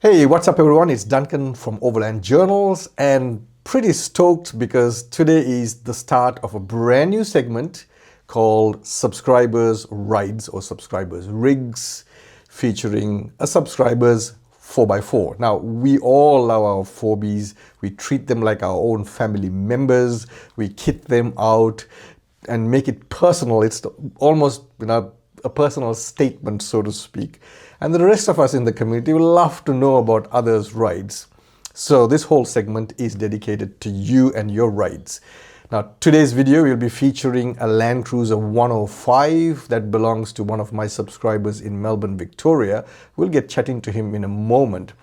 Hey, what's up everyone? It's Duncan from Overland Journals and pretty stoked because today is the start of a brand new segment called Subscribers Rides or Subscribers Rigs featuring a subscriber's 4x4. Now, we all love our fourbies. We treat them like our own family members. We kit them out and make it personal. It's almost, a personal statement, so to speak. And the rest of us in the community will love to know about others' rides. So this whole segment is dedicated to you and your rides. Now, today's video will be featuring a Land Cruiser 105 that belongs to one of my subscribers in Melbourne, Victoria. We'll get chatting to him in a moment.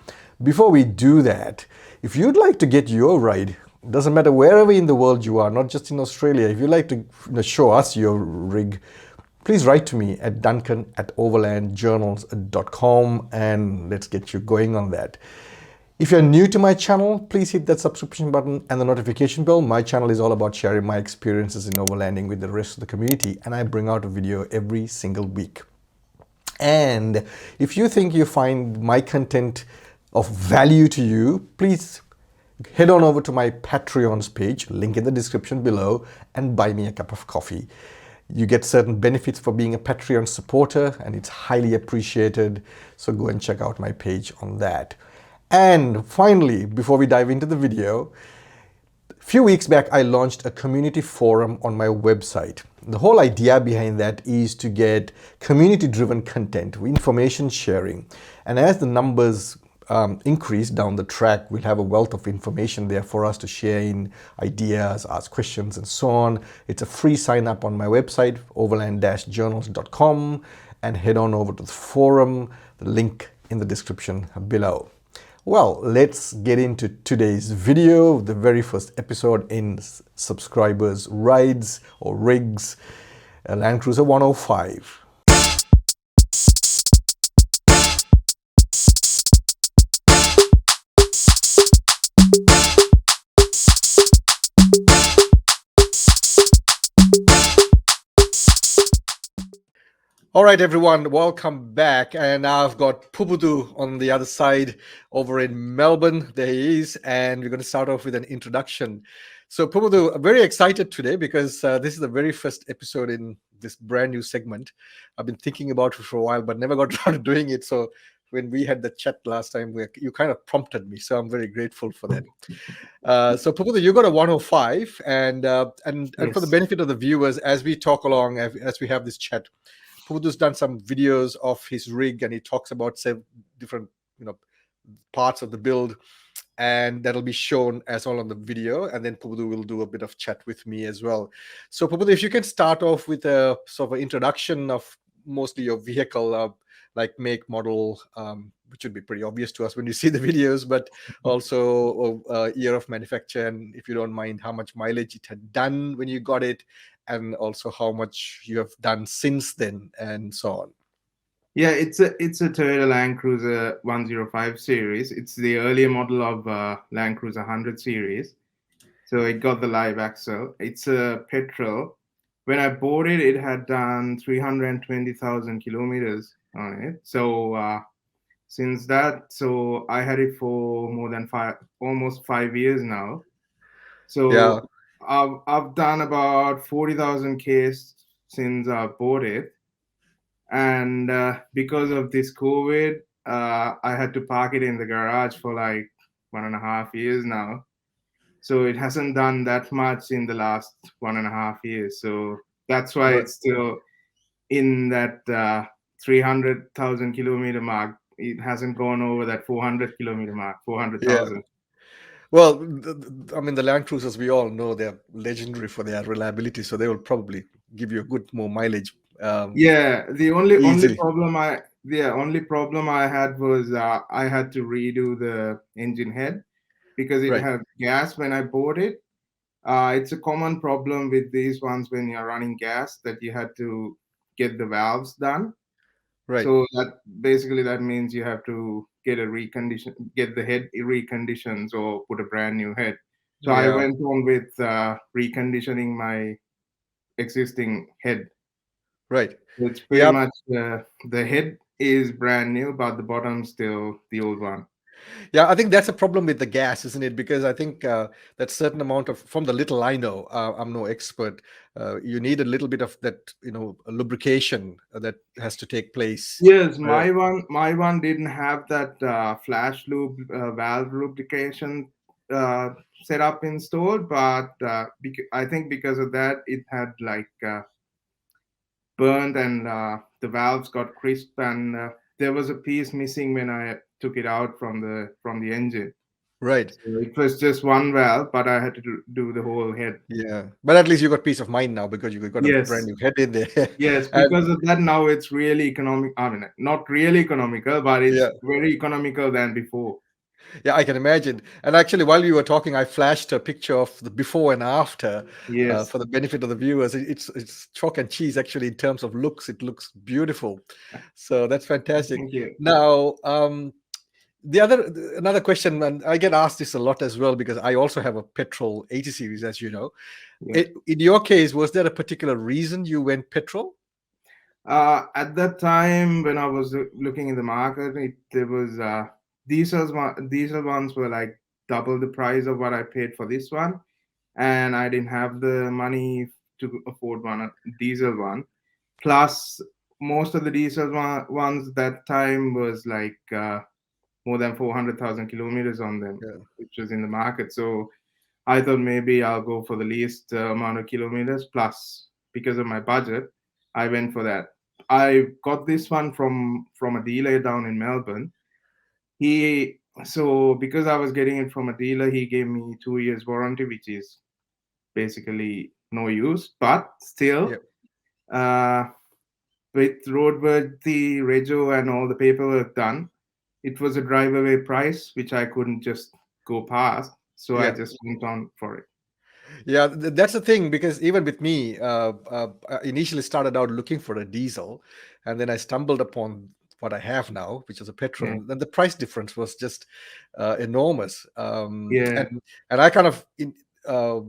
Before we do that, if you'd like to get your ride, doesn't matter wherever in the world you are, not just in Australia, if you'd like to show us your rig, please write to me at duncan@overlandjournals.com and let's get you going on that. If you're new to my channel, please hit that subscription button and the notification bell. My channel is all about sharing my experiences in overlanding with the rest of the community, and I bring out a video every single week. And if you think you find my content of value to you, please head on over to my Patreon's page, link in the description below, and buy me a cup of coffee. You get certain benefits for being a Patreon supporter, and it's highly appreciated. So go and check out my page on that. And finally, before we dive into the video, a few weeks back, I launched a community forum on my website. The whole idea behind that is to get community-driven content, information sharing. And as the numbers increase down the track, we'll have a wealth of information there for us to share in ideas, ask questions, and so on. It's a free sign up on my website, overland-journals.com, and head on over to the forum, the link in the description below. Well, let's get into today's video, the very first episode in Subscribers Rides or Rigs, a Land Cruiser 105. All right, everyone, welcome back. And I've got Pubudu on the other side over in Melbourne. There he is. And we're going to start off with an introduction. So Pubudu, I'm very excited today because this is the very first episode in this brand new segment. I've been thinking about it for a while, but never got around to doing it. So when we had the chat last time, you kind of prompted me. So I'm very grateful for that. So Pubudu, you got a 105. And for the benefit of the viewers, as we talk along, as we have this chat, Pubudu's done some videos of his rig and he talks about several different parts of the build, and that'll be shown as all on the video, and then Pubudu will do a bit of chat with me as well. So Pubudu, if you can start off with a sort of an introduction of mostly your vehicle, like make, model, which would be pretty obvious to us when you see the videos, but also year of manufacture, and if you don't mind, how much mileage it had done when you got it, and also how much you have done since then, and so on. Yeah, it's a Toyota Land Cruiser 105 series. It's the earlier model of Land Cruiser 100 series. So it got the live axle. It's a petrol. When I bought it, it had done 320,000 kilometers on it. So since that, so I had it for more than almost 5 years now. So Yeah. I've done about 40,000 Ks since I bought it. And because of this COVID, I had to park it in the garage for like 1.5 years now. So it hasn't done that much in the last 1.5 years. So that's why it's still in that 300,000 kilometer mark. It hasn't gone over that 400 kilometer mark, 400,000. Yeah. Well, I mean, the Land Cruisers, we all know they're legendary for their reliability, so they will probably give you a good more mileage. Yeah, the only Easily. problem I had was I had to redo the engine head because it Right. had gas when I bought it. It's a common problem with these ones when you're running gas that you had to get the valves done. Right. So that means you have to get the head reconditioned or put a brand new head. So I Yeah. went on with reconditioning my existing head. Right. It's pretty Yeah. much the head is brand new, but the bottom's still the old one. Yeah, I think that's a problem with the gas, isn't it? Because I think that certain amount of, from the little I know, I'm no expert. You need a little bit of that, lubrication that has to take place. Yes, Uh, my one didn't have that flash loop valve lubrication uh, setup installed, but I think because of that, it had like burned and the valves got crisp, and there was a piece missing when I took it out from the engine. right. So it was just one valve, but I had to do the whole head. Yeah. But at least you got peace of mind now because you got a brand Yes, new head in there. yes, And because of that, now it's really economic. I mean, not really economical, but yeah. it's very economical than before. Yeah, I can imagine. And actually, while you were talking, I flashed a picture of the before and after Yes, for the benefit of the viewers. It's chalk and cheese actually in terms of looks. It looks beautiful. So that's fantastic. thank you. Now, another question, and I get asked this a lot as well because I also have a petrol 80 series, as you know. Yeah. In your case, was there a particular reason you went petrol? At that time, when I was looking in the market, there was diesel ones were like double the price of what I paid for this one, and I didn't have the money to afford a diesel one. Plus, most of the ones that time was like more than 400,000 kilometers on them, Yeah, which was in the market. So I thought maybe I'll go for the least amount of kilometers. Plus, because of my budget, I went for that. I got this one from a dealer down in Melbourne. He so because I was getting it from a dealer, he gave me 2 years warranty, which is basically no use. But yeah. still, uh, with roadworthy rego and all the paperwork done, it was a drive away price which I couldn't just go past. So I Yeah. just went on for it. Yeah, that's the thing because even with me, I initially started out looking for a diesel, and then I stumbled upon what I have now, which is a petrol, Yeah. and the price difference was just enormous. Yeah. And I kind of uh,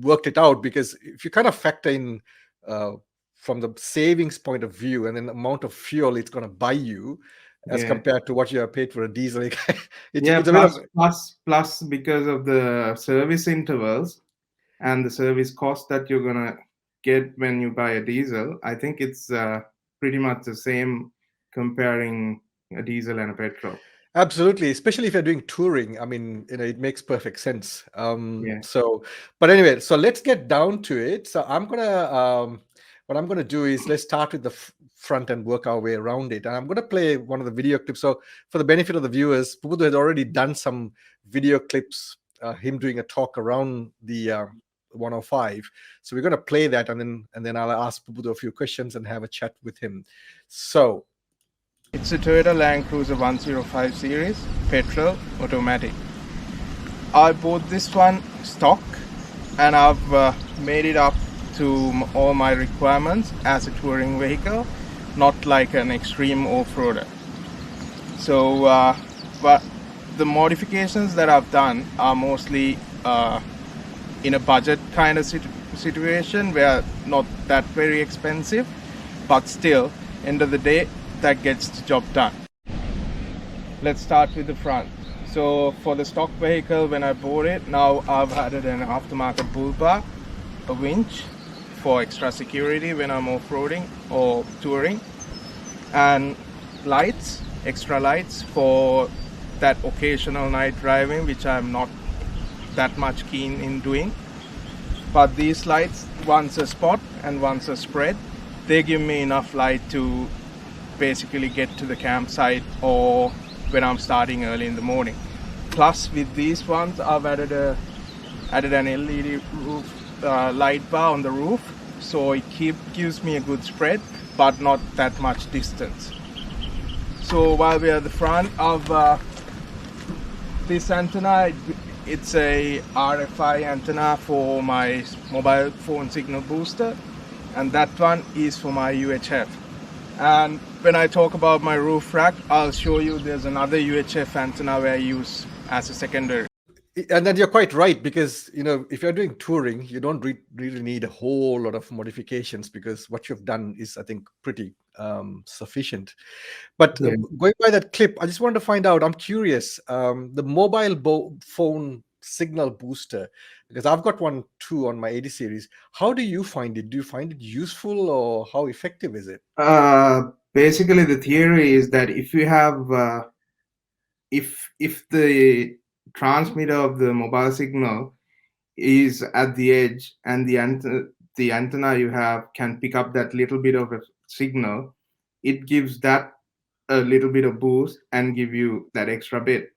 worked it out because if you kind of factor in uh, from the savings point of view and then the amount of fuel it's going to buy you as Yeah. compared to what you have paid for a diesel, Yeah. it's a bit of Plus, because of the service intervals and the service cost that you're gonna get when you buy a diesel, I think it's pretty much the same comparing a diesel and a petrol. absolutely, especially if you're doing touring. I mean, it makes perfect sense. Yeah. But anyway, so let's get down to it. So what I'm gonna do is let's start with the front and work our way around it. And I'm gonna play one of the video clips. So for the benefit of the viewers, Pubudu has already done some video clips, him doing a talk around the 105. So we're gonna play that, and then I'll ask Pubudu a few questions and have a chat with him. So It's a Toyota Land Cruiser 105 series, petrol, automatic. I bought this one stock and I've made it up to all my requirements as a touring vehicle, not like an extreme off-roader. So, but the modifications that I've done are mostly in a budget kind of situation where not that very expensive, but still, end of the day, that gets the job done. Let's start with the front. So for the stock vehicle, when I bought it, now I've added an aftermarket bull bar, a winch for extra security when I'm off-roading or touring, and lights, extra lights for that occasional night driving, which I'm not that much keen in doing. But these lights, one's a spot and one's a spread, they give me enough light to basically get to the campsite or when I'm starting early in the morning. Plus with these ones, I've added an LED roof light bar on the roof, so it gives me a good spread, but not that much distance. So while we're at the front of this antenna, it's a RFI antenna for my mobile phone signal booster, and that one is for my UHF. And when I talk about my roof rack, I'll show you there's another UHF antenna where I use as a secondary. and then you're quite right because if you're doing touring, you don't really need a whole lot of modifications because what you've done is, I think, pretty sufficient. But Yeah. going by that clip, I just wanted to find out. I'm curious. The mobile phone signal booster, because I've got one too on my 80 series. How do you find it? Do you find it useful, or how effective is it? Basically, the theory is that if you have if the transmitter of the mobile signal is at the edge and the antenna you have can pick up that little bit of a signal, it gives that a little bit of boost and give you that extra bit.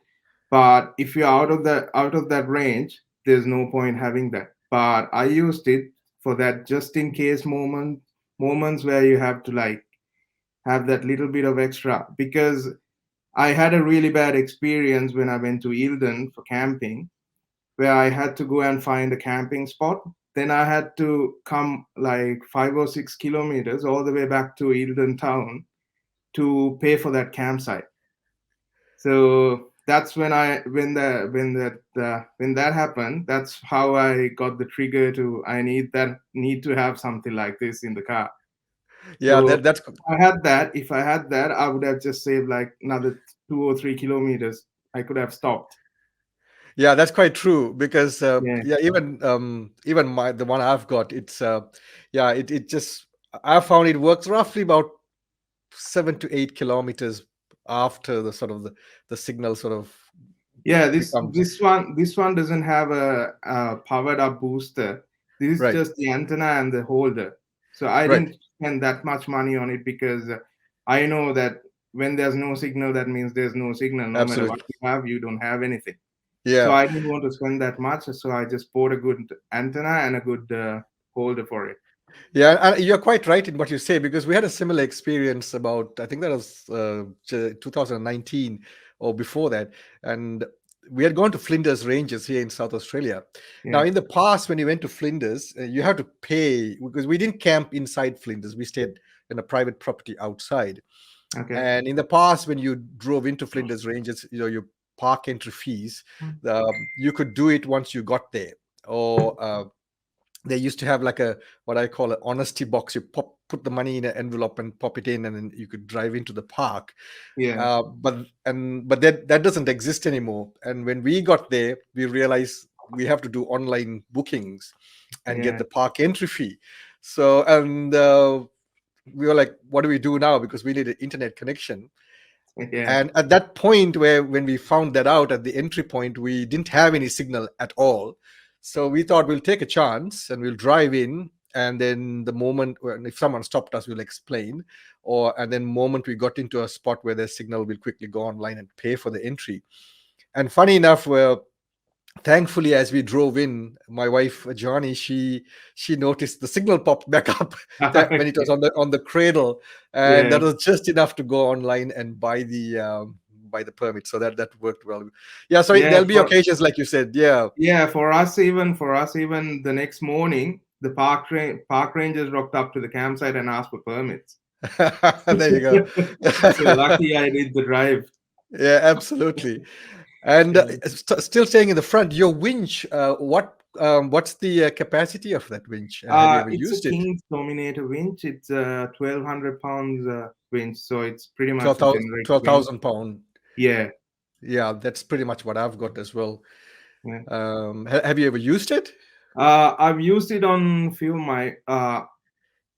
But if you're out of that range, there's no point having that. But I used it for that just in case moments where you have to like have that little bit of extra, because I had a really bad experience when I went to Eildon for camping, where I had to go and find a camping spot. Then I had to come like 5 or 6 kilometers all the way back to Eildon town to pay for that campsite. So that's when that happened. That's how I got the trigger to I need to have something like this in the car. Yeah, So that's if I had that, I would have just saved like another 2 or 3 kilometers. I could have stopped. yeah, that's quite true because Yeah. yeah, even my the one I've got, it's yeah, it just I found it works roughly about 7 to 8 kilometers after the sort of the signal sort of Yeah, becomes this one doesn't have a powered up booster. This is right, just the antenna and the holder. So I right, didn't spend that much money on it because I know that when there's no signal, that means there's no signal. No matter what absolutely, you have, you don't have anything. So yeah. I didn't want to spend that much. So I just bought a good antenna and a good holder for it. Yeah, and you're quite right in what you say because we had a similar experience about I think that was 2019 or before that, and we had gone to Flinders Ranges here in South Australia. Now, Yeah. in the past, when you went to Flinders, you have to pay because we didn't camp inside Flinders; we stayed in a private property outside. Okay. And in the past, when you drove into Flinders Ranges, your park entry fees, you could do it once you got there, or they used to have like a what I call an honesty box. You put the money in an envelope and pop it in, and then you could drive into the park. Yeah. But that doesn't exist anymore. And when we got there, we realized we have to do online bookings and get Yeah. the park entry fee. So and we were like, what do we do now? Because we need an internet connection. Yeah. And at that point, where when we found that out at the entry point, we didn't have any signal at all. So we thought we'll take a chance and we'll drive in. And then the moment when if someone stopped us, we'll explain. And then moment we got into a spot where there's signal, we'll quickly go online and pay for the entry. And funny enough, thankfully, as we drove in, my wife Johnny, she noticed the signal popped back up that when it was on the cradle, and Yeah. that was just enough to go online and buy the permit. So that worked well. Yeah, so Yeah. there'll be occasions like you said. Yeah, Yeah, for us even the next morning, the park rangers rocked up to the campsite and asked for permits. there you go. So lucky I did the drive. Yeah, absolutely. And Yeah. still staying in the front, your winch. What's the capacity of that winch? Have you ever It's a used it? King's Dominator winch. It's a 1,200 pounds winch, so it's pretty much a 12,000 generic winch. 12,000 pound. Yeah, Yeah, that's pretty much what I've got as well. yeah. Have you ever used it? I've used it on few my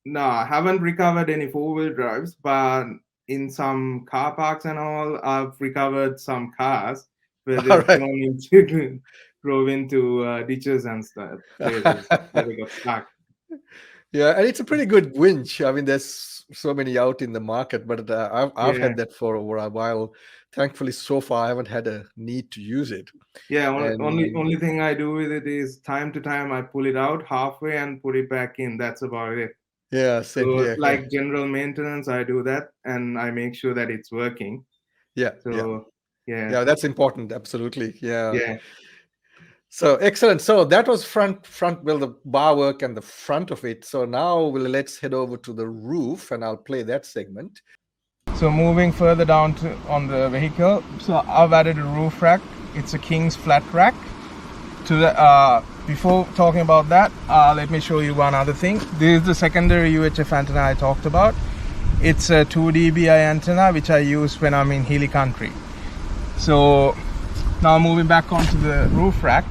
no, I haven't recovered any four-wheel drives, but in some car parks and all, I've recovered some cars where All they've right. thrown into drove into ditches and stuff where they got stuck. Yeah, and it's a pretty good winch. I mean, there's so many out in the market, but I've Yeah, had that for over a while. Thankfully, so far I haven't had a need to use it. yeah. And Only thing I do with it is time to time I pull it out halfway and put it back in. That's about it. yeah, same So here. Yeah, like general maintenance, I do that and I make sure that it's working. yeah, yeah, So yeah, yeah. That's important. Absolutely. Yeah. yeah. So excellent. So that was well, the bar work and the front of it. So now let's head over to the roof, and I'll play that segment. So moving further down to on the vehicle, so I've added a roof rack. It's a King's flat rack. To the before talking about that, let me show you one other thing. This is the secondary UHF antenna I talked about. It's a 2 dBi antenna which I use when I'm in hilly country. So now moving back onto the roof rack.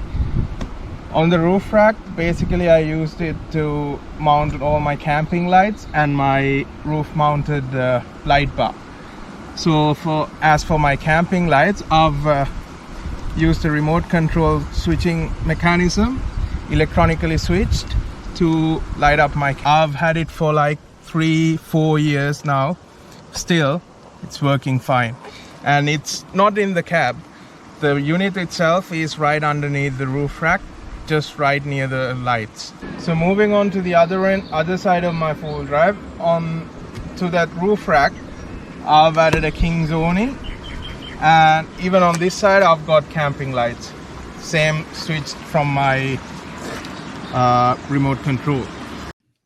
On the roof rack, basically I used it to mount all my camping lights and my roof mounted light bar. So as for my camping lights, I've used a remote control switching mechanism, electronically switched, to light up my. I've had it for like 3-4 years now. Still, it's working fine. And it's not in the cab. The unit itself is right underneath the roof rack, just right near the lights. So moving on to the other side of my four-wheel drive, on to that roof rack, I've added a king zoning, and even on this side I've got camping lights, same switched from my remote control.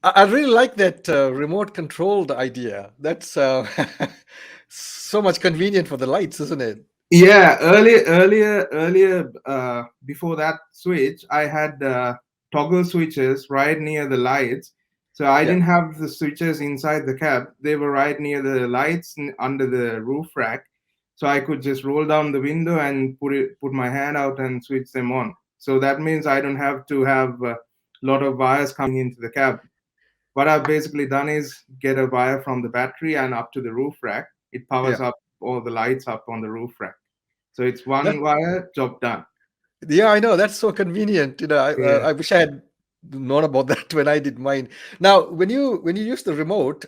I really like that remote controlled idea. That's so much convenient for the lights, isn't it? Yeah, earlier, before that switch, I had toggle switches right near the lights. So I Yeah. didn't have the switches inside the cab. They were right near the lights under the roof rack. So I could just roll down the window and put my hand out and switch them on. So that means I don't have to have a lot of wires coming into the cab. What I've basically done is get a wire from the battery and up to the roof rack. It powers Yeah. up all the lights up on the roof rack. So it's That, one wire, job done. yeah, I know. That's so convenient. Yeah. I wish I had known about that when I did mine. Now, when you use the remote,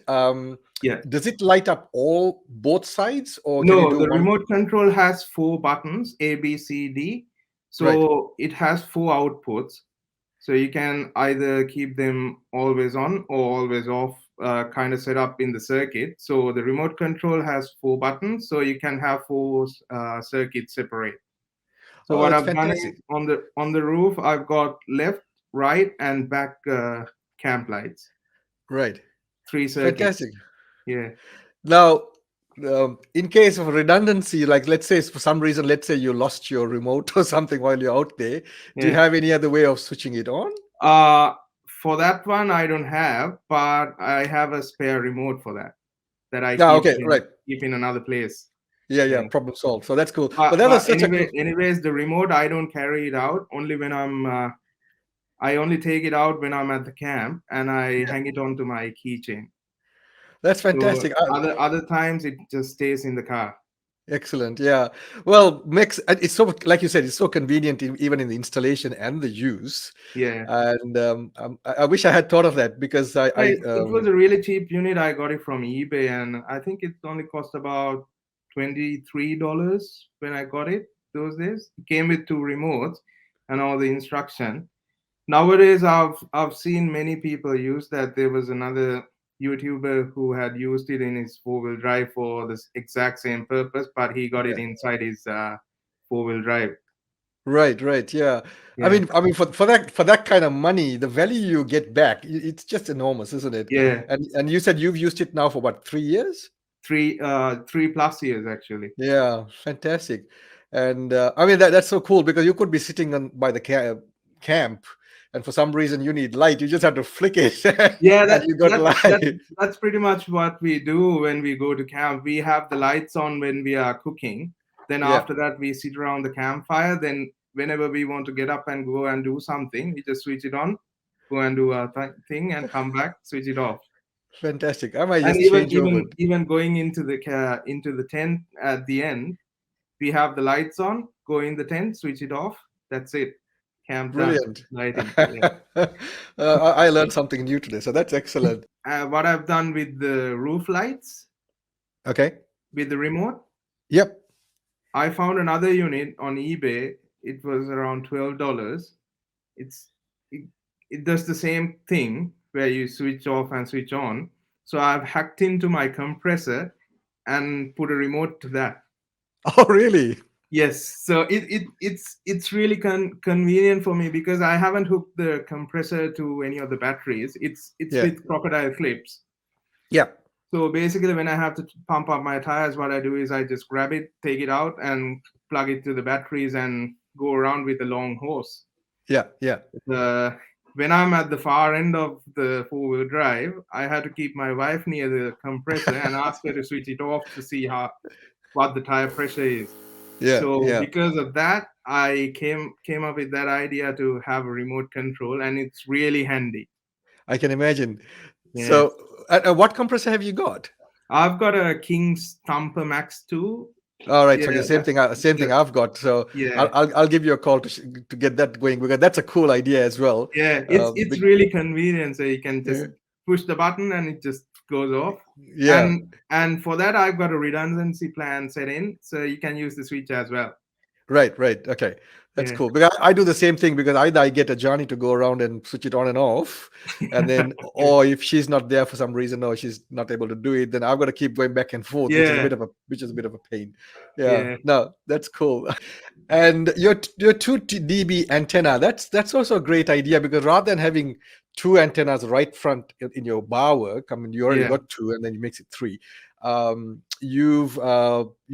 Yeah. does it light up both sides, or can you No, do the one? remote control has 4 buttons, A, B, C, D. Right. So it has 4 outputs. So you can either keep them always on or always off, kind of set up in the circuit. So the remote control has 4 buttons, so you can have 4 circuits separate. So Oh, what that's I've done is fantastic. on the roof, I've got left, right, and back camp lights. Right. 3 circuits. Fantastic. Yeah. Now, in case of redundancy, like let's say for some reason, let's say you lost your remote or something while you're out there, do you Yeah. have any other way of switching it on? For that one, I don't have, but I have a spare remote for that I Yeah, okay, right. keep in another place. Yeah, yeah, Yeah. problem solved. So that's cool. But But that was but such a cool. anyways, the remote I don't carry it out. Only when I only take it out when I'm at the camp, and I Yeah, hang it onto my keychain. that's So fantastic. other times it just stays in the car. Excellent. Yeah. Well, makes it's so like you said, it's so convenient even in the installation and the use. Yeah. And I wish I had thought of that because It was a really cheap unit. I got it from eBay, and I think it only cost about $23 when I got it those days. It came with 2 remotes and all the instruction. Nowadays, I've seen many people use that. There was another YouTuber who had used it in his four-wheel drive for this exact same purpose, but he got it yeah. inside his four-wheel drive. Right, right, yeah. Yeah, For that kind of money, the value you get back, it's just enormous, isn't it? yeah. And you said you've used it now for what, 3 years? 3+ years actually. Yeah, fantastic. And that's so cool because you could be sitting by the camp, and for some reason you need light. You just have to flick it, Yeah, and you got light. that's pretty much what we do when we go to camp. We have the lights on when we are cooking. Then Yeah, after that, we sit around the campfire. Then whenever we want to get up and go and do something, we just switch it on, go and do a thing, and come back, switch it off. fantastic. I might And just even change over. even going into the tent at the end, we have the lights on. Go in the tent, switch it off. That's it. Camp done. Brilliant. Lighting. Yeah. I learned something new today, so that's excellent. What I've done with the roof lights Okay. with the remote, Yep. I found another unit on eBay. It was around $12. It's it, it does the same thing where you switch off and switch on. So I've hacked into my compressor and put a remote to that. Oh, really? Yes, so it's really convenient for me because I haven't hooked the compressor to any of the batteries. It's Yeah. with crocodile clips. Yeah. So basically, when I have to pump up my tires, what I do is I just grab it, take it out, and plug it to the batteries and go around with a long hose. Yeah. Yeah. The when I'm at the far end of the four-wheel drive, I had to keep my wife near the compressor and ask her to switch it off to see how what the tire pressure is. Yeah, So yeah. because of that, I came up with that idea to have a remote control, and it's really handy. I can imagine. Yes, So, what compressor have you got? I've got a King's Thumper Max 2. All right, so Yeah, the same thing. Same thing the, I've got. So yeah, I'll give you a call to get that going because that's a cool idea as well. yeah. Uh, It's big, really convenient. So you can yeah, just push the button and it just goes off. yeah. And for that, I've got a redundancy plan set in, so you can use the switch as well. Right, right. Okay. That's Yeah, cool. Because I do the same thing because either I get a Johnny to go around and switch it on and off, and then, okay. or if she's not there for some reason or she's not able to do it, then I've got to keep going back and forth, Yeah, which is a bit of a pain. Yeah. yeah. No, that's cool. And your 2 dB antenna, that's also a great idea because rather than having two antennas right front in your bar work, I mean you already Yeah, got two and then you makes it three. You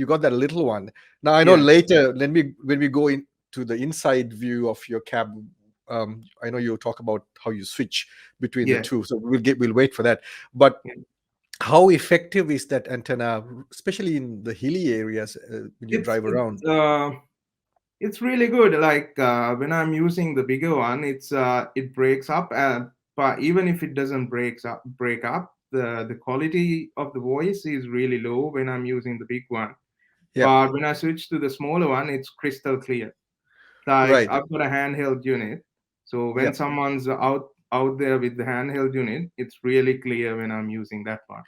got that little one. Now I know yeah, later when we go into the inside view of your cab, I know you'll talk about how you switch between the yeah, two. So we'll wait for that. But yeah. how effective is that antenna, especially in the hilly areas when you It's drive around? it's really good. Like when I'm using the bigger one, it breaks up, but even if it doesn't break up, the quality of the voice is really low when I'm using the big one. Yeah. But when I switch to the smaller one, it's crystal clear. Like Right. I've got a handheld unit, so when Yeah. someone's out there with the handheld unit, it's really clear when I'm using that one.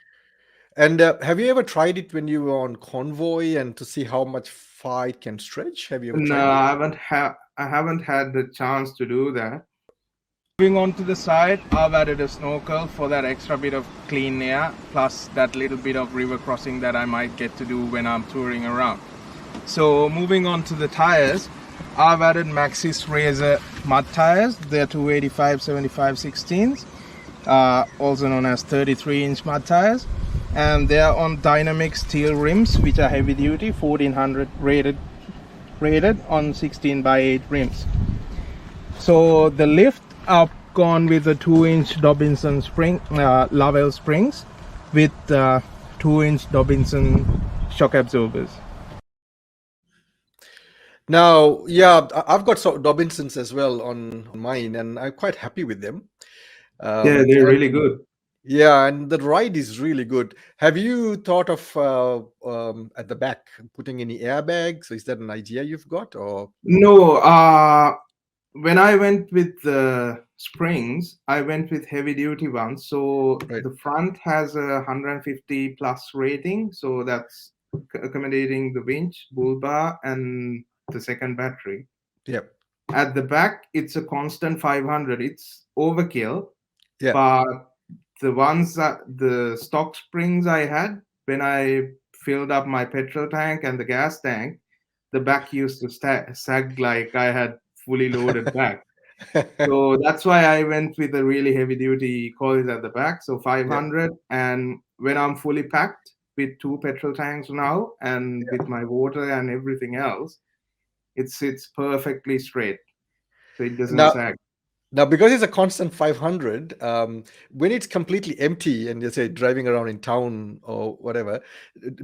And have you ever tried it when you were on convoy and to see how much far it can stretch? Have you ever No, tried it? I haven't had the chance to do that. Moving on to the side, I've added a snorkel for that extra bit of clean air, plus that little bit of river crossing that I might get to do when I'm touring around. So moving on to the tires, I've added Maxxis Razor mud tires. They're 285 75 16s, also known as 33-inch mud tires. And they're on dynamic steel rims, which are heavy duty, 1400 rated on 16 by 8 rims. So the lift, I've gone with a 2-inch Dobinson spring, Lovell springs with 2-inch Dobinson shock absorbers. Now, yeah, I've got Dobinsons as well on mine, and I'm quite happy with them. Yeah, they're And really good. yeah, and the ride is really good. Have you thought of at the back putting any airbags? Is that an idea you've got, or No, when I went with the springs, I went with heavy duty ones. So right? the front has a 150 plus rating, so that's accommodating the winch, bull bar, and the second battery. Yeah, At the back, it's a constant 500. It's overkill, yeah. but the stock springs I had when I filled up my petrol tank and the gas tank, the back used to sag like I had fully loaded back. So that's why I went with the really heavy duty coils at the back. So Yeah, 500. And when I'm fully packed with two petrol tanks now and with yeah. my water and everything else, it's perfectly straight. So it doesn't Now, sag. because it's a constant 500, when it's completely empty and you say driving around in town or whatever,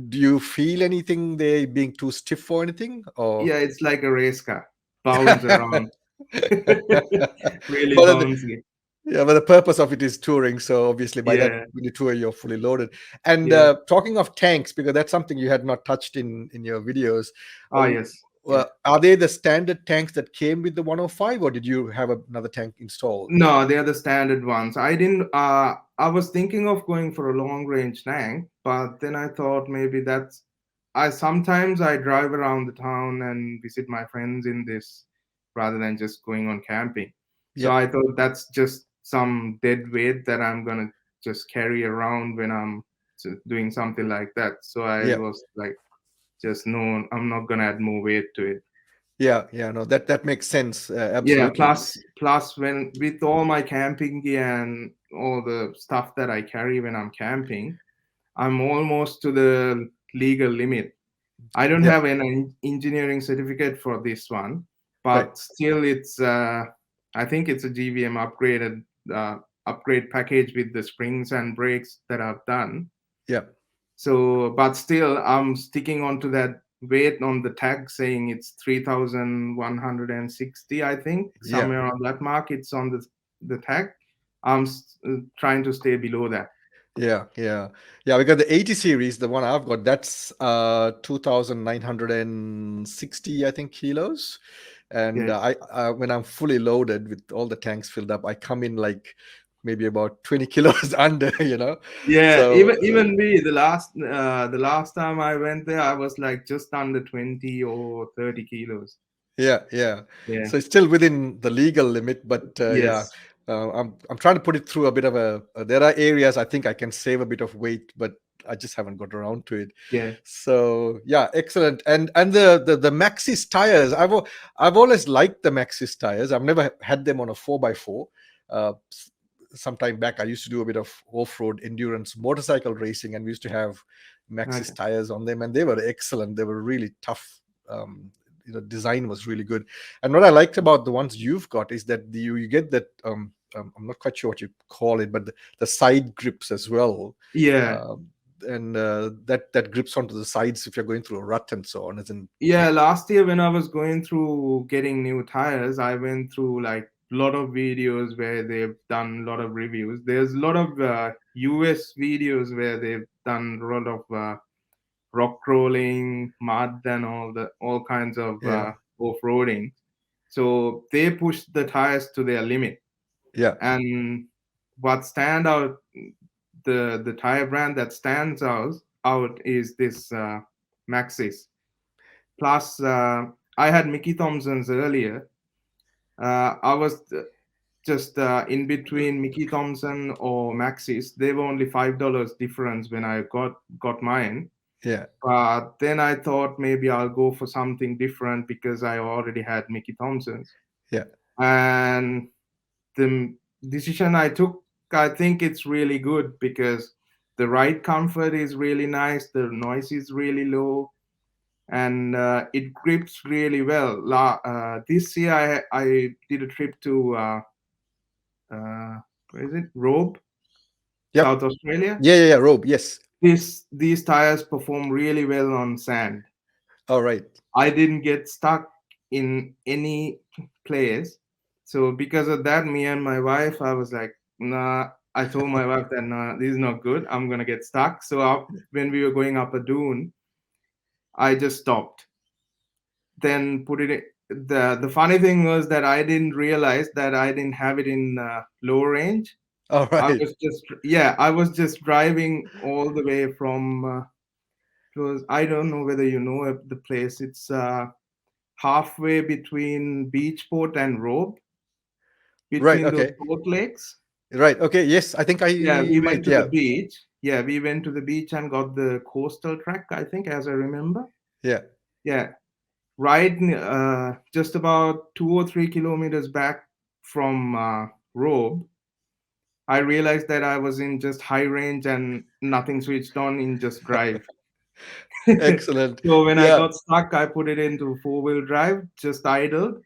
do you feel anything they being too stiff or anything? Or Yeah, it's like a race car. Bounce around. Really but bouncy. yeah, but the purpose of it is touring. So obviously, by that Yeah. when you tour, you're fully loaded. And Yeah. talking of tanks, because that's something you had not touched in your videos. Ah, yes. Yeah. Are they the standard tanks that came with the 105, or did you have another tank installed? No, they're the standard ones. I didn't I was thinking of going for a long range tank, but then I thought maybe that's I sometimes I drive around the town and visit my friends in this rather than just going on camping. So Yeah, I thought that's just some dead weight that I'm gonna just carry around when I'm doing something like that. So I yeah. was like, just no, I'm not gonna add more weight to it. Yeah, yeah, no, that makes sense. Yeah, Absolutely. plus when with all my camping gear and all the stuff that I carry when I'm camping, I'm almost to the legal limit. I don't Yeah, have an engineering certificate for this one, right. but still I think it's a GVM upgrade package with the springs and brakes that I've done. Yeah, So, but still, I'm sticking on to that weight on the tag saying it's 3,160. I think yeah. somewhere on that mark, it's on the tag. Trying to stay below that. Yeah, yeah, yeah. We got the 80 series, the one I've got. That's 2,960, I think, kilos. And Yeah, when I'm fully loaded with all the tanks filled up, I come in like maybe about 20 kilos under, you know. yeah. So Even me, the last time I went there, I was like just under 20 or 30 kilos. yeah, yeah. Yeah. So it's still within the legal limit, but yeah, Yes. I'm trying to put it through a bit of a. There are areas I think I can save a bit of weight, but I just haven't got around to it. Yeah. So yeah, excellent. And the Maxxis tires, I've always liked the Maxxis tires. I've never had them on a 4x4. Some time back, I used to do a bit of off-road endurance motorcycle racing, and we used to have Maxxis Okay. tires on them, and they were excellent. They were really tough. Design was really good. And what I liked about the ones you've got is that you get that I'm not quite sure what you call it, but the side grips as well. Yeah. Um, and that grips onto the sides if you're going through a rut and so on, isn't? Yeah, last year when I was going through getting new tires, I went through like a lot of videos where they've done a lot of reviews. There's a lot of US videos where they've done a lot of rock crawling, mud, and all kinds of Yeah, off-roading. So they push the tires to their limit. yeah, And what stand out, the tire brand that stands out is this Maxxis. Plus, I had Mickey Thompson's earlier. I was just in between Mickey Thompson or Maxis. They were only $5 difference when I got mine. yeah, But then I thought maybe I'll go for something different because I already had Mickey Thompson's. yeah. And the decision I took, I think it's really good because the ride comfort is really nice. The noise is really low and it grips really well. This year I did a trip to where is it? Robe, Yep. South Australia. Yeah, yeah, yeah. Robe. Yes. These tires perform really well on sand. All right. I didn't get stuck in any place. So because of that, me and my wife, I was like, nah. I told my wife that nah, this is not good. I'm gonna get stuck. So when we were going up a dune, I just stopped. Then put it the funny thing was that I didn't realize that I didn't have it in low range. All I right. was just I was just driving all the way from it was I don't know whether you know the place. It's halfway between Beachport and Robe, Right. between those Okay. both lakes. Right. Okay. Yes, I think Yeah, I we went might. to the Yeah. beach. Yeah, we went to the beach and got the coastal track, I think, as I remember. Yeah. Yeah, right just about 2 or 3 kilometers back from Robe, I realized that I was in just high range and nothing switched on in just drive. Excellent. So when I Yeah. got stuck, I put it into four-wheel drive, just idled,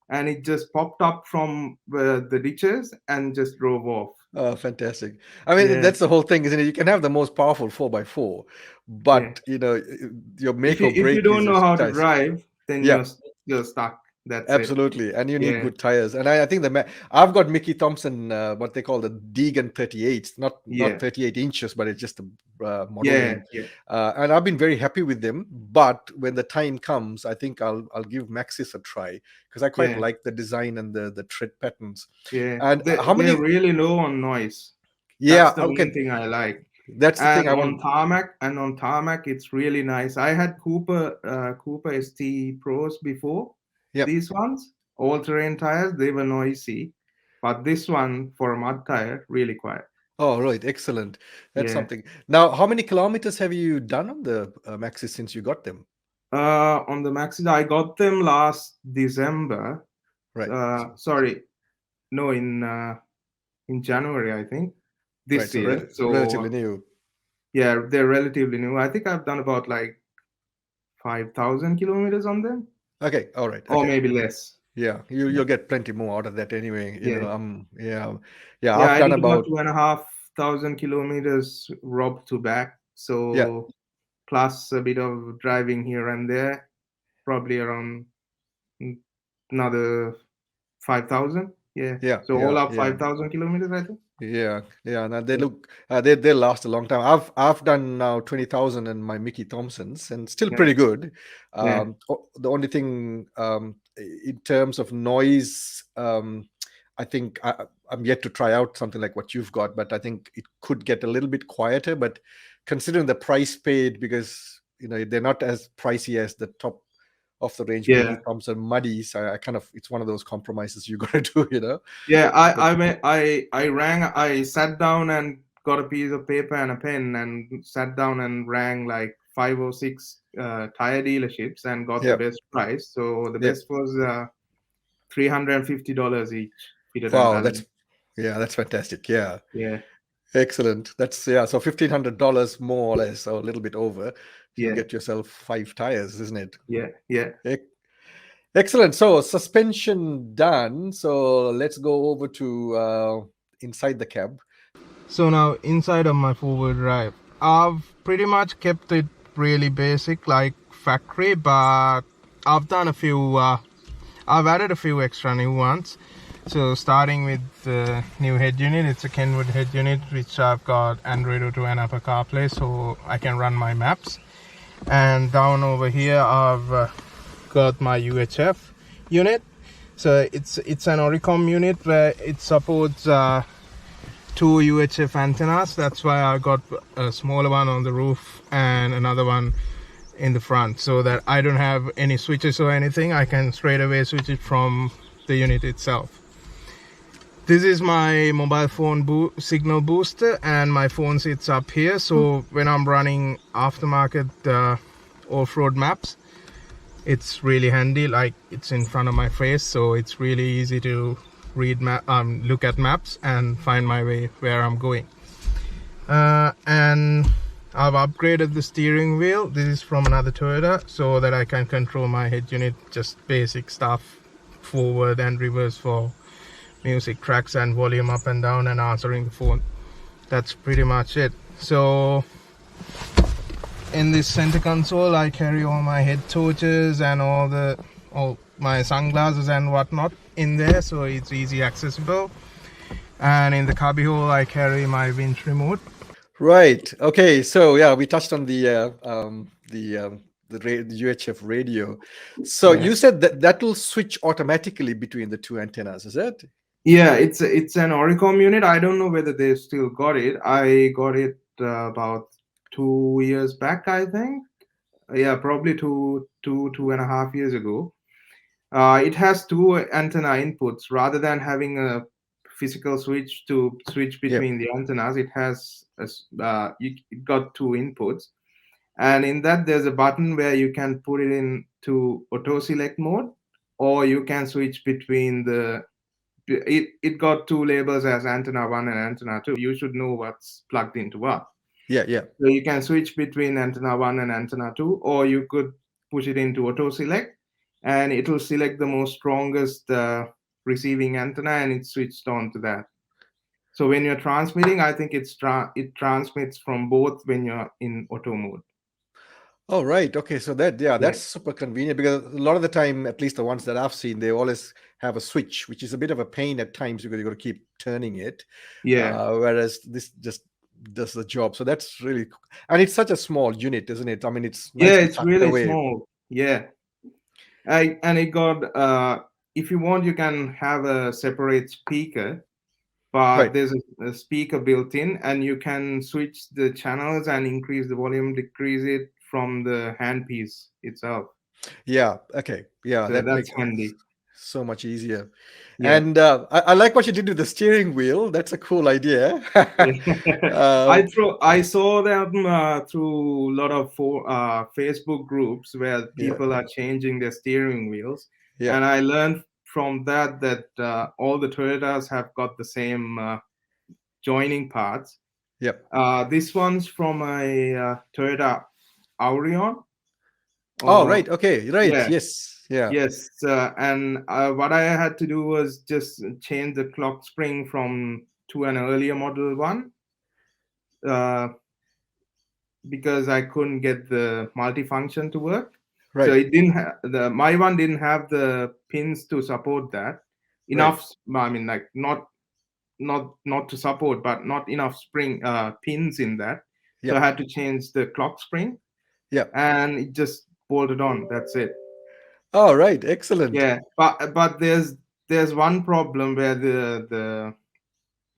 and it just popped up from the ditches and just drove off. Oh, fantastic. I mean, Yeah, that's the whole thing, isn't it? You can have the most powerful 4x4, yeah. but your If make you or if you break don't is your know how to tires. drive, then Yeah. you're stuck. That's it. Absolutely, and you need Yeah, good tires. And I think I've got Mickey Thompson, what they call the Deegan 38, not yeah, 38 inches, but it's just a model yeah, name. yeah, And I've been very happy with them. But when the time comes, I think I'll give Maxis a try because I quite yeah. like the design and the tread patterns. Yeah, And how they're many? really low on noise. That's Yeah, the main okay, thing I like. that's the thing And I want. on tarmac, it's really nice. I had Cooper ST Pros before. Yep. These ones, all-terrain tires, they were noisy, but this one for a mud tire, really quiet. Oh, right, excellent. That's Yeah. something. Now, how many kilometers have you done on the Maxis since you got them? On the Maxis, I got them last December. Right. Sorry, no, in January, I think, Right. this So year. relatively So new. yeah, they're relatively new. I think I've done about like 5,000 kilometers on them, Okay. All right. or Okay. maybe less. Yeah, you'll get plenty more out of that anyway. Yeah. Yeah, yeah. Yeah, I've I done did about about 2,500 kilometers rob to back. yeah, So plus a bit of driving here and there, probably around mm, another 5,000. Yeah. yeah, So all yeah, up yeah. 5,000 kilometers, I think. Yeah, yeah. Now they Yeah. look, they last a long time. I've done now 20,000 in my Mickey Thompsons, and still Yeah. pretty good. Yeah. The only thing, in terms of noise, I think I'm yet to try out something like what you've got, but I think it could get a little bit quieter. But considering the price paid, because they're not as pricey as the top of the range Yeah. Mickey Thompson Muddies, I kind of, it's one of those compromises you got to do. Yeah, But I sat down and got a piece of paper and a pen and sat down and rang like 5 or 6 tire dealerships and got the yeah, best price. So the yeah. best was $350 each, fitted and Wow, balanced. that's fantastic. Yeah, Yeah, excellent. That's yeah. So $1,500 more or less, or a little bit over, you'll yeah, get yourself 5 tires, isn't it? yeah, yeah. Ec- Excellent. So suspension done. So let's go over to inside the cab. So now inside of my four-wheel drive, I've pretty much kept it really basic, like factory, but I've done a few. I've added a few extra new ones. So starting with the new head unit, it's a Kenwood head unit, which I've got Android Auto and Apple CarPlay, so I can run my maps. And down over here, I've got my UHF unit. So it's an Oricom unit where it supports two UHF antennas. That's why I got a smaller one on the roof and another one in the front, so that I don't have any switches or anything. I can straight away switch it from the unit itself. This is my mobile phone signal booster, and my phone sits up here, so when I'm running aftermarket off-road maps, it's really handy. Like, it's in front of my face, so it's really easy to look at maps and find my way where I'm going. And I've upgraded the steering wheel. This is from another Toyota, so that I can control my head unit, just basic stuff, forward and reverse for music tracks and volume up and down and answering the phone. That's pretty much it. So in this center console, I carry all my head torches and all my sunglasses and whatnot in there, so it's easy accessible. And in the cubby hole, I carry my winch remote. Right. Okay. So yeah, we touched on the UHF radio. So Yeah. you said that will switch automatically between the two antennas, is it? Yeah, it's an Oricom unit. I don't know whether they still got it. I got it about 2 years back, I think. Yeah, probably two and a half years ago. It has two antenna inputs rather than having a physical switch to switch Yeah. between the antennas. It has it got two inputs, and in that there's a button where you can put it into auto select mode, or you can switch between the. It got two labels as antenna 1 and antenna 2. You should know what's plugged into what. Yeah. Yeah. So you can switch between antenna 1 and antenna 2, or you could push it into auto select, and it will select the most strongest receiving antenna, and it's switched on to that. So when you're transmitting, I think it transmits from both when you're in auto mode. Oh, right. Okay. So Yeah. that's super convenient, because a lot of the time, at least the ones that I've seen, they always have a switch, which is a bit of a pain at times because you got to keep turning it. Yeah. Whereas this just does the job. So that's really, and it's such a small unit, isn't it? I mean, it's Yeah, nicely it's tucked really away. small. Yeah. And it got if you want, you can have a separate speaker, but Right. there's a speaker built in, and you can switch the channels and increase the volume, decrease it from the handpiece itself. Yeah. Okay. Yeah. So That that's makes handy. so much easier. Yeah. And I like what you did with the steering wheel. That's a cool idea. I um, saw them through a lot of Facebook groups where yeah. people are changing their steering wheels, Yeah. and I learned from that all the Toyotas have got the same joining parts. Yep. This one's from a Toyota Aurion. Oh, Or right. Okay. Right. yeah, Yes. Yeah. Yes, and what I had to do was just change the clock spring from to an earlier model one, uh, because I couldn't get the multifunction to work. So Right. it didn't the my one didn't have the pins to support that Right. enough. I mean, like not to support, but not enough spring pins in that. So I Yep. had to change the clock spring, Yep. and it just bolted on. That's it. All right. Excellent. Yeah, but there's one problem where the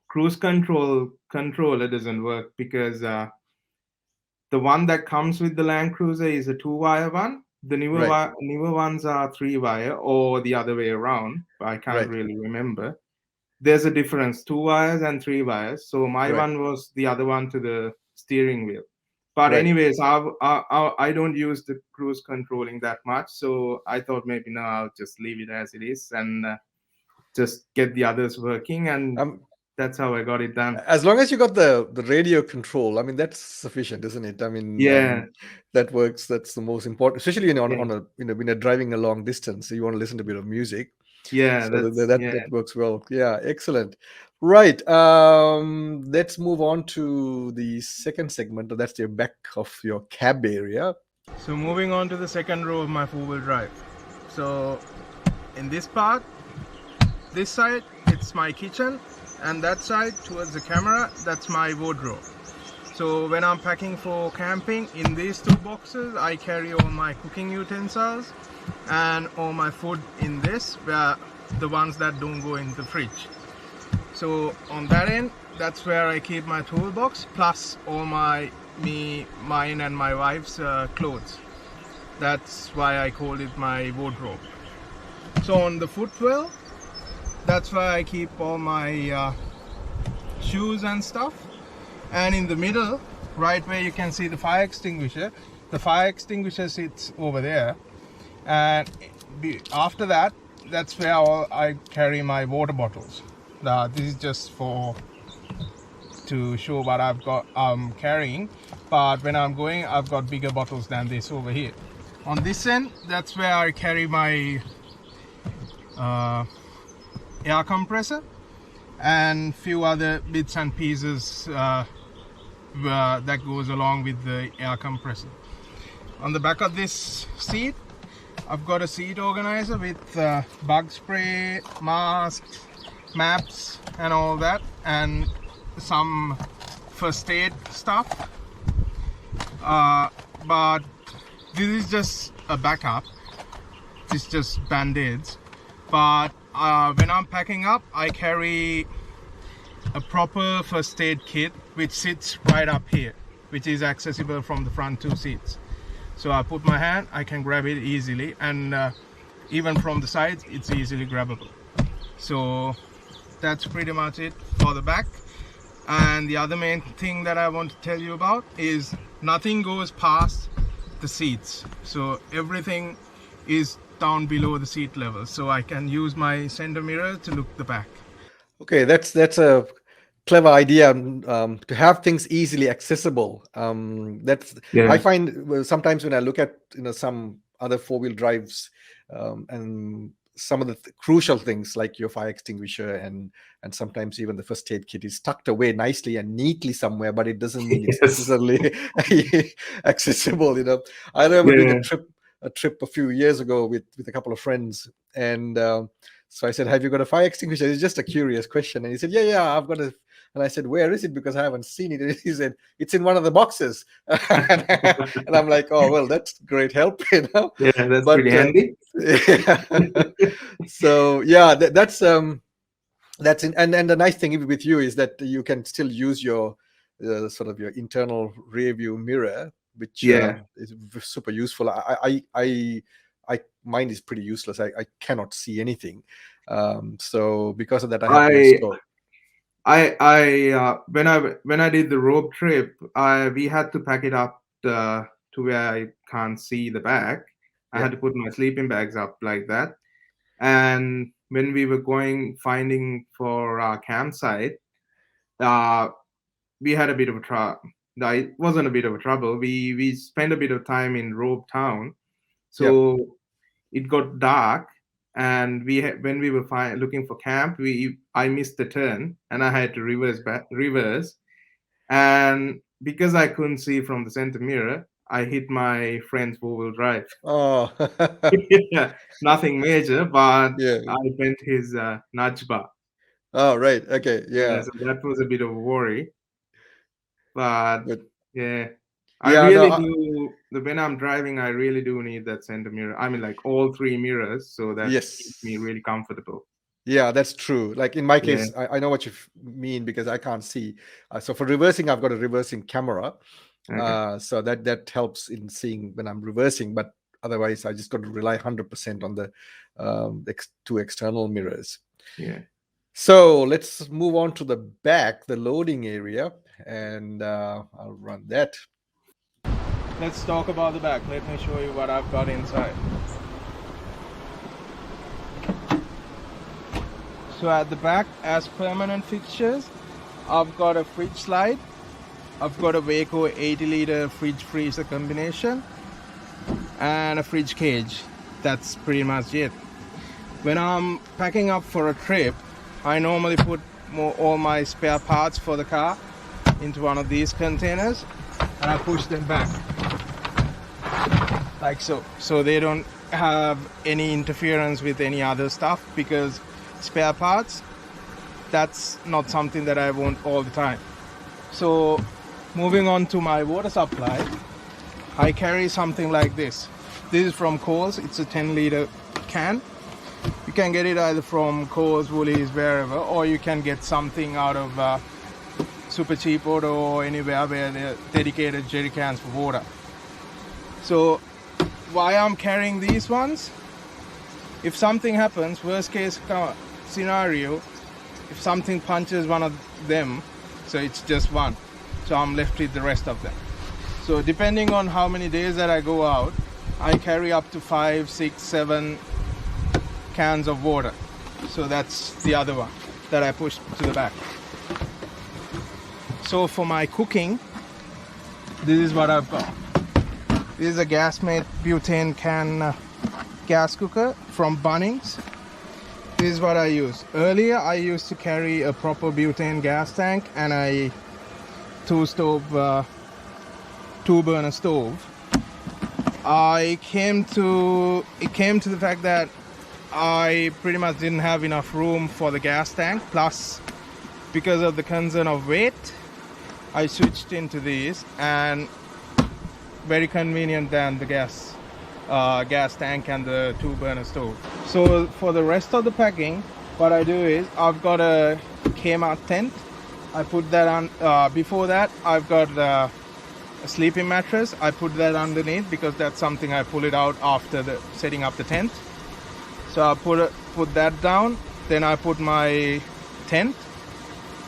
cruise controller doesn't work because the one that comes with the Land Cruiser is a two-wire one. The Right. newer ones are three-wire or the other way around. I can't Right. really remember. There's a difference, two wires and three wires. So my Right. one was the other one to the steering wheel. But Right. anyways, I don't use the cruise controlling that much, so I thought maybe no, I'll just leave it as it is and just get the others working, and Um, that's how I got it done. as long as you got the radio control, I mean that's sufficient, isn't it? I mean, Yeah, that works. That's the most important, especially yeah, on a when you're driving a long distance. So you want to listen to a bit of music, yeah. so That's that yeah. that works well. Yeah, excellent. Right. Let's move on to the second segment. That's the back of your cab area. So moving on to the second row of my four-wheel drive. So in this part, this side, it's my kitchen, and that side towards the camera, that's my wardrobe. So when I'm packing for camping, in these two boxes, I carry all my cooking utensils and all my food in this, where the ones that don't go in the fridge. So on that end, that's where I keep my toolbox plus all mine and my wife's clothes. That's why I called it my wardrobe. So on the footwell, that's where I keep all my shoes and stuff. And in the middle, right where you can see the fire extinguisher sits over there. And after that, that's where I carry my water bottles. This is just to show what I'm carrying, but when I'm going, I've got bigger bottles than this over here. On this end, that's where I carry my air compressor and few other bits and pieces that goes along with the air compressor. On the back of this seat, I've got a seat organizer with bug spray, masks, maps and all that, and some first aid stuff, but this is just a backup. It's just band-aids, but when I'm packing up, I carry a proper first aid kit which sits right up here, which is accessible from the front two seats. So I put my hand, I can grab it easily, and even from the sides it's easily grabbable. So that's pretty much it for the back. And the other main thing that I want to tell you about is nothing goes past the seats. So everything is down below the seat level. So I can use my center mirror to look the back. Okay, that's a clever idea, to have things easily accessible. That's I Yeah. find sometimes when I look at some other four-wheel drives, and some of the crucial things like your fire extinguisher and sometimes even the first aid kit is tucked away nicely and neatly somewhere, but it doesn't mean it's Yes. necessarily accessible. I remember doing Yeah. a trip a few years ago with a couple of friends, and so I said, "Have you got a fire extinguisher?" It's just a curious question, and he said, "Yeah, I've got a." And I said, "Where is it? Because I haven't seen it." And he said, "It's in one of the boxes." And I'm like, "Oh well, that's great help, Yeah, that's But pretty handy. so yeah, that's in, and the nice thing with you is that you can still use your sort of your internal rear view mirror, which Yeah. is super useful. Mine is pretty useless. I cannot see anything. So because of that, I have to I install. when I did the road trip, we had to pack it up to where I can't see the back. I Yeah, had to put my sleeping bags up like that. And when we were going finding for our campsite, uh, we had a bit of a trouble. It wasn't a bit of a trouble. We spent a bit of time in Robe Town, yeah, so it got dark, and when we were looking for camp, I missed the turn, and I had to reverse, and because I couldn't see from the center mirror, I hit my friend's four-wheel drive. Oh, Yeah, nothing major, but yeah. I bent his nudge bar. Oh, right. Okay. Yeah, Yeah. so that was a bit of a worry. But But yeah, I yeah, no. really do. When I'm driving, I really do need that center mirror. I mean, like all three mirrors, so that keeps me Yes. really comfortable. Yeah, that's true. Like in my Yeah. case, I know what you mean because I can't see. So for reversing, I've got a reversing camera. Okay. So that helps in seeing when I'm reversing. But otherwise, I just got to rely 100% on the two external mirrors. Yeah. So let's move on to the back, the loading area, and I'll run that. Let's talk about the back. Let me show you what I've got inside. So at the back, as permanent fixtures, I've got a fridge slide, I've got a Waco 80-liter fridge freezer combination, and a fridge cage. That's pretty much it. When I'm packing up for a trip, I normally put all my spare parts for the car into one of these containers, and I push them back like so, so they don't have any interference with any other stuff, because spare parts, that's not something that I want all the time. So moving on to my water supply, I carry something like this. This is from Coles. It's a 10-liter can. You can get it either from Coles, Woolies, wherever, or you can get something out of Super Cheap Auto or anywhere where they're dedicated jerry cans for water. So why I'm carrying these ones, if something happens, worst case scenario, if something punches one of them, so it's just one, so I'm left with the rest of them. So depending on how many days that I go out, I carry up to 5, 6, 7 cans of water. So that's the other one that I push to the back. So for my cooking, this is what I've got. This is a Gasmate butane can gas cooker from Bunnings. This is what I use. Earlier I used to carry a proper butane gas tank and a two burner stove. It came to the fact that I pretty much didn't have enough room for the gas tank, plus because of the concern of weight, I switched into these, and very convenient than the gas tank and the two burner stove. So for the rest of the packing, what I do is I've got a Kmart tent. I put that on. Before that, I've got a sleeping mattress. I put that underneath because that's something I pull it out after setting up the tent. So I put that down. Then I put my tent.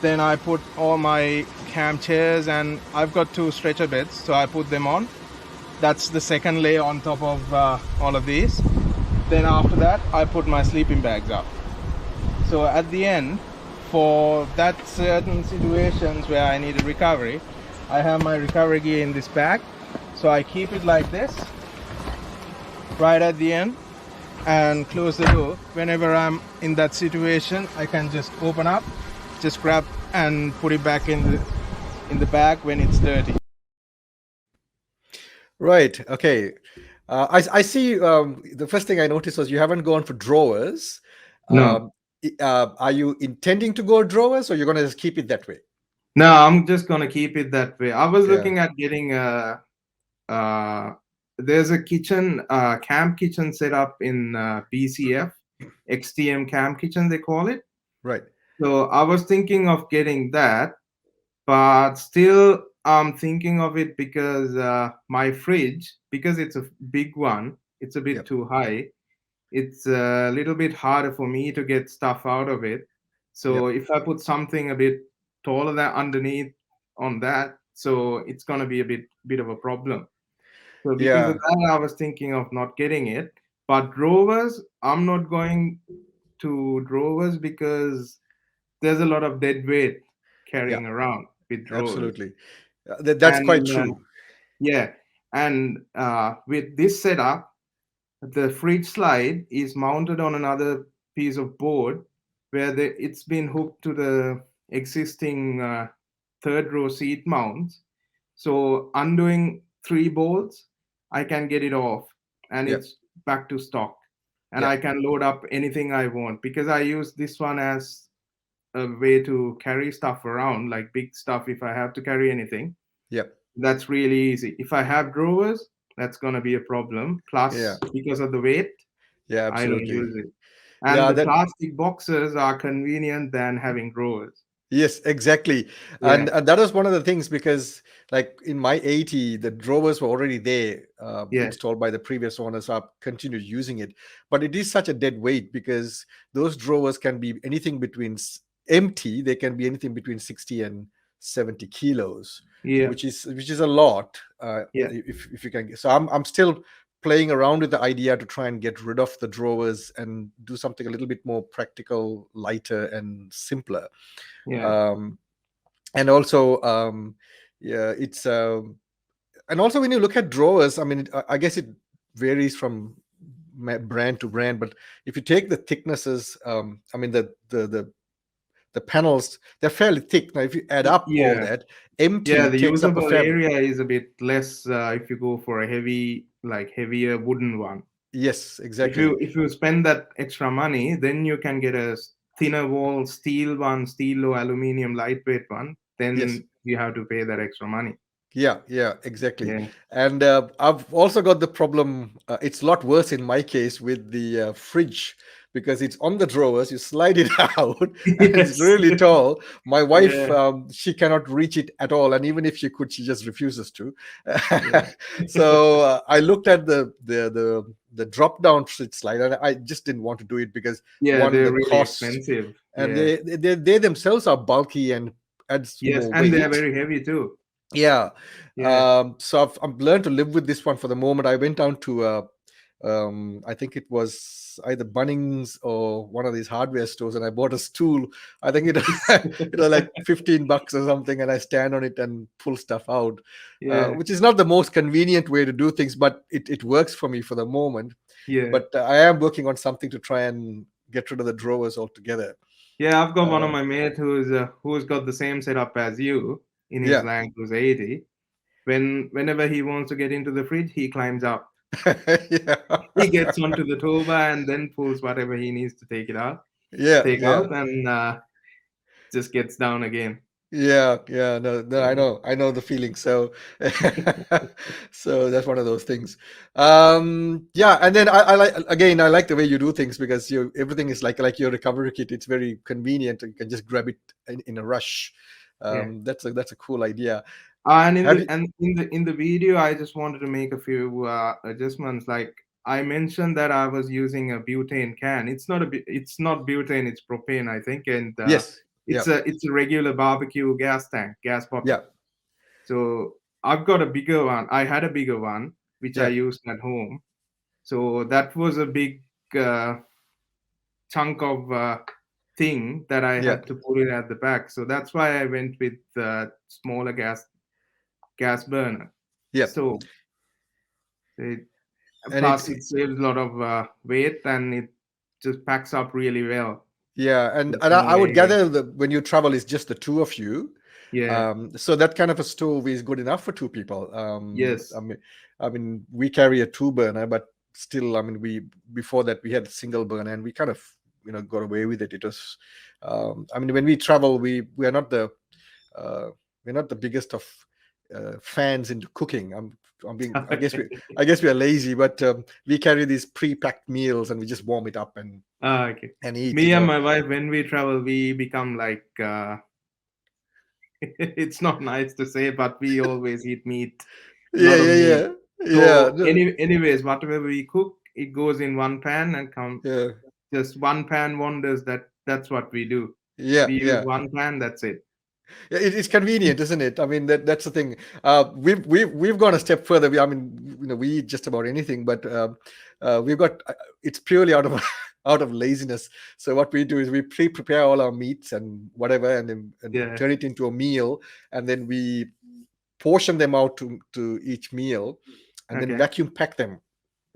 Then I put all my camp chairs, and I've got 2 stretcher beds, so I put them on. That's the second layer on top of all of these. Then after that, I put my sleeping bags up. So at the end, for that certain situations where I need a recovery, I have my recovery gear in this bag. So I keep it like this, right at the end, and close the door. Whenever I'm in that situation, I can just open up, just grab and put it back in the bag when it's dirty. Right. Okay. I see. The first thing I noticed was you haven't gone for drawers. No. Are you intending to go drawers, or you're going to just keep it that way? No, I'm just gonna keep it that way. I was Yeah. looking at getting there's a kitchen, camp kitchen set up in BCF, XTM camp kitchen they call it. Right. So I was thinking of getting that, but still I'm thinking of it because my fridge, because it's a big one, it's a bit Yep. too high. It's a little bit harder for me to get stuff out of it. So if I put something a bit taller than underneath on that, so it's gonna be a bit of a problem. So because of Yeah. that, I was thinking of not getting it. But drovers, I'm not going to drovers because there's a lot of dead weight carrying around with drovers. Absolutely. That's quite And true. yeah, and with this setup, the fridge slide is mounted on another piece of board where it's been hooked to the existing third row seat mounts. So undoing three bolts, I can get it off and Yeah, it's back to stock. And yeah, I can load up anything I want because I use this one as a way to carry stuff around, like big stuff if I have to carry anything. yeah, That's really easy. If I have drawers, that's going to be a problem. yeah, Plus, because of the weight, yeah, I don't absolutely. use it. And Yeah, the that. plastic boxes are convenient than having drawers. Yes, exactly. Yeah, And that was one of the things because, like in my 80, the drovers were already there, yeah, installed by the previous owners. So I continued using it. But it is such a dead weight because those drovers can be anything between empty, they can be anything between 60 and 70 kilos, yeah, which is a lot. yeah, If you can. So I'm still playing around with the idea to try and get rid of the drovers and do something a little bit more practical, lighter, and simpler. yeah, um, and also yeah, it's and also when you look at drawers, I mean, I guess it varies from brand to brand, but if you take the thicknesses, I mean, the panels, they're fairly thick. Now if you add up all yeah. that, empty, Yeah, it the takes up a usable fair. area is a bit less if you go for a heavier wooden one. Yes, If exactly. you spend that extra money, then you can get a thinner wall steel one, steel or aluminium lightweight one. Yes. Then you have to pay that extra money. Yeah, yeah, exactly. Yeah. And I've also got the problem. It's a lot worse in my case with the fridge because it's on the drawers. You slide it out, and it's Yes. really tall. My wife, Yeah. she cannot reach it at all, and even if she could, she just refuses to. Yeah. So I looked at the drop down fridge slide, and I just didn't want to do it because Yeah, one, they're the really cost, expensive. and Yeah. they themselves are bulky and adds Yes, more and they're weight. very heavy too. Yeah. Yeah. So I've learned to live with this one for the moment. I went down to I think it was either Bunnings or one of these hardware stores, and I bought a stool. I think it it was like $15 or something, and I stand on it and pull stuff out, Yeah. which is not the most convenient way to do things, but it works for me for the moment. Yeah. But I am working on something to try and get rid of the drawers altogether. Yeah, I've got one of Uh, my mate who's got the same setup as you in his yeah. Land Cruiser 80. Whenever he wants to get into the fridge, he climbs up. Yeah. He gets onto the tow bar and then pulls whatever he needs to Yeah, take yeah. out, and just gets down again. Yeah, yeah, no, no, Yeah, I know the feeling. So, so that's one of those things. Yeah, and then I like again, I like the way you do things because you everything is like your recovery kit. It's very convenient. You can just grab it in a rush. yeah. That's a cool idea. And Have you? in the video, I just wanted to make a few adjustments. Like I mentioned that I was using a butane can. It's not butane. It's propane, I think, and Yes. Yeah. it's a regular barbecue gas tank, gas Yeah. popper. So I've got a bigger one. I had a bigger one which I Yeah. used at home. So that was a big uh, chunk of thing that I Yeah. had to put it at the back. So that's why I went with smaller gas burner Yeah. stove. It, And plus, it saves a lot of weight and it just packs up really well. yeah, The and small I would area. gather that when you travel, it's just the two of you. Yeah. So that kind of a stove is good enough for two people. Yes. I mean, we carry a two burner, but still, I mean, we before that we had a single burner, and we kind of got away with it. It was, I mean, when we travel, we are not the we're not the biggest of fans into cooking. I guess we are lazy, but we carry these pre-packed meals and we just warm it up Okay. and eat. Me and my wife, when we travel, we become like it's not nice to say, but we always eat meat, a Yeah, lot of yeah, meat. yeah, yeah, So no, anyways, whatever we cook, it goes in one pan and come yeah, just one pan wonders. That's what we do. yeah, We use yeah. one pan, that's it. Yeah, it's convenient, isn't it? I mean, that's the thing. We've gone a step further. I mean, we eat just about anything, but we've got it's purely out of out of laziness. So what we do is we prepare all our meats and whatever, and Yeah. turn it into a meal, and then we portion them out to each meal, and then Okay. vacuum pack them.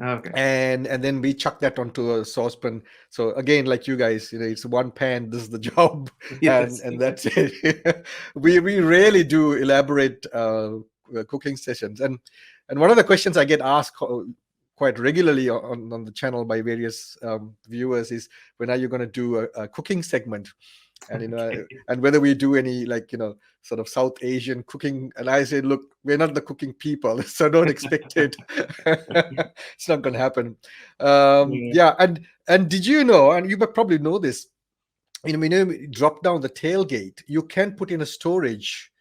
Okay. and then we chuck that onto a saucepan. So again, like you guys, it's one pan, this is the job, Yes. and that's it. We rarely do elaborate cooking sessions, and one of the questions I get asked quite regularly on the channel by various viewers is, when are you going to do a cooking segment? And Okay. and whether we do any, like, sort of South Asian cooking. And I say, look, we're not the cooking people, so don't expect it. It's not going to happen. Yeah. Yeah. And did you know, and you probably know this, when you drop down the tailgate, you can put in a storage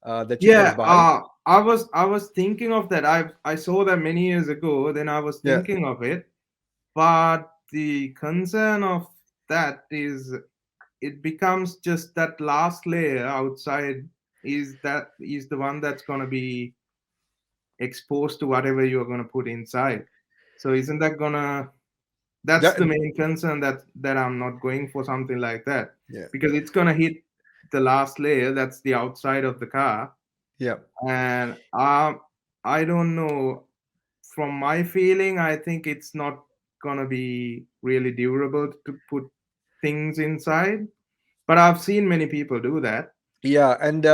that you can Yeah, buy. I was thinking of that. I saw that many years ago. Then I was Yeah. thinking of it, but the concern of that is it becomes just that last layer outside is the one that's gonna be exposed to whatever you're gonna put inside. So isn't that gonna that's That, the main concern that I'm not going for something like that yeah. because it's gonna hit the last layer that's the outside of the car Yeah. and I don't know. From my feeling, I think it's not gonna be really durable to put things inside. But I've seen many people do that. Yeah, and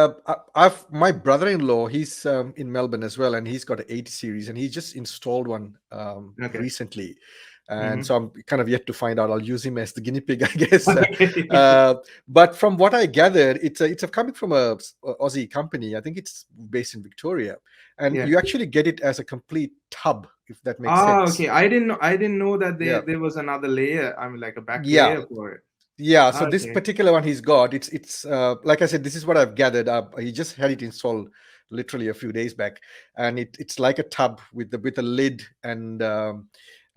I've my brother-in-law. He's in Melbourne as well, and he's got an 80 series, and he just installed one Okay. recently. And Hmm. so I'm kind of yet to find out. I'll use him as the guinea pig, I guess. Okay. But from what I gathered, it's coming from a Aussie company. I think it's based in Victoria, and Yeah. you actually get it as a complete tub, if that makes Ah, sense. okay. I didn't know that Yeah, there was another layer. I mean, like a back yeah. layer for it. Yeah, so this Okay. particular one he's got, it's like I said, this is what I've gathered. He just had it installed literally a few days back, and it's like a tub with a lid, and so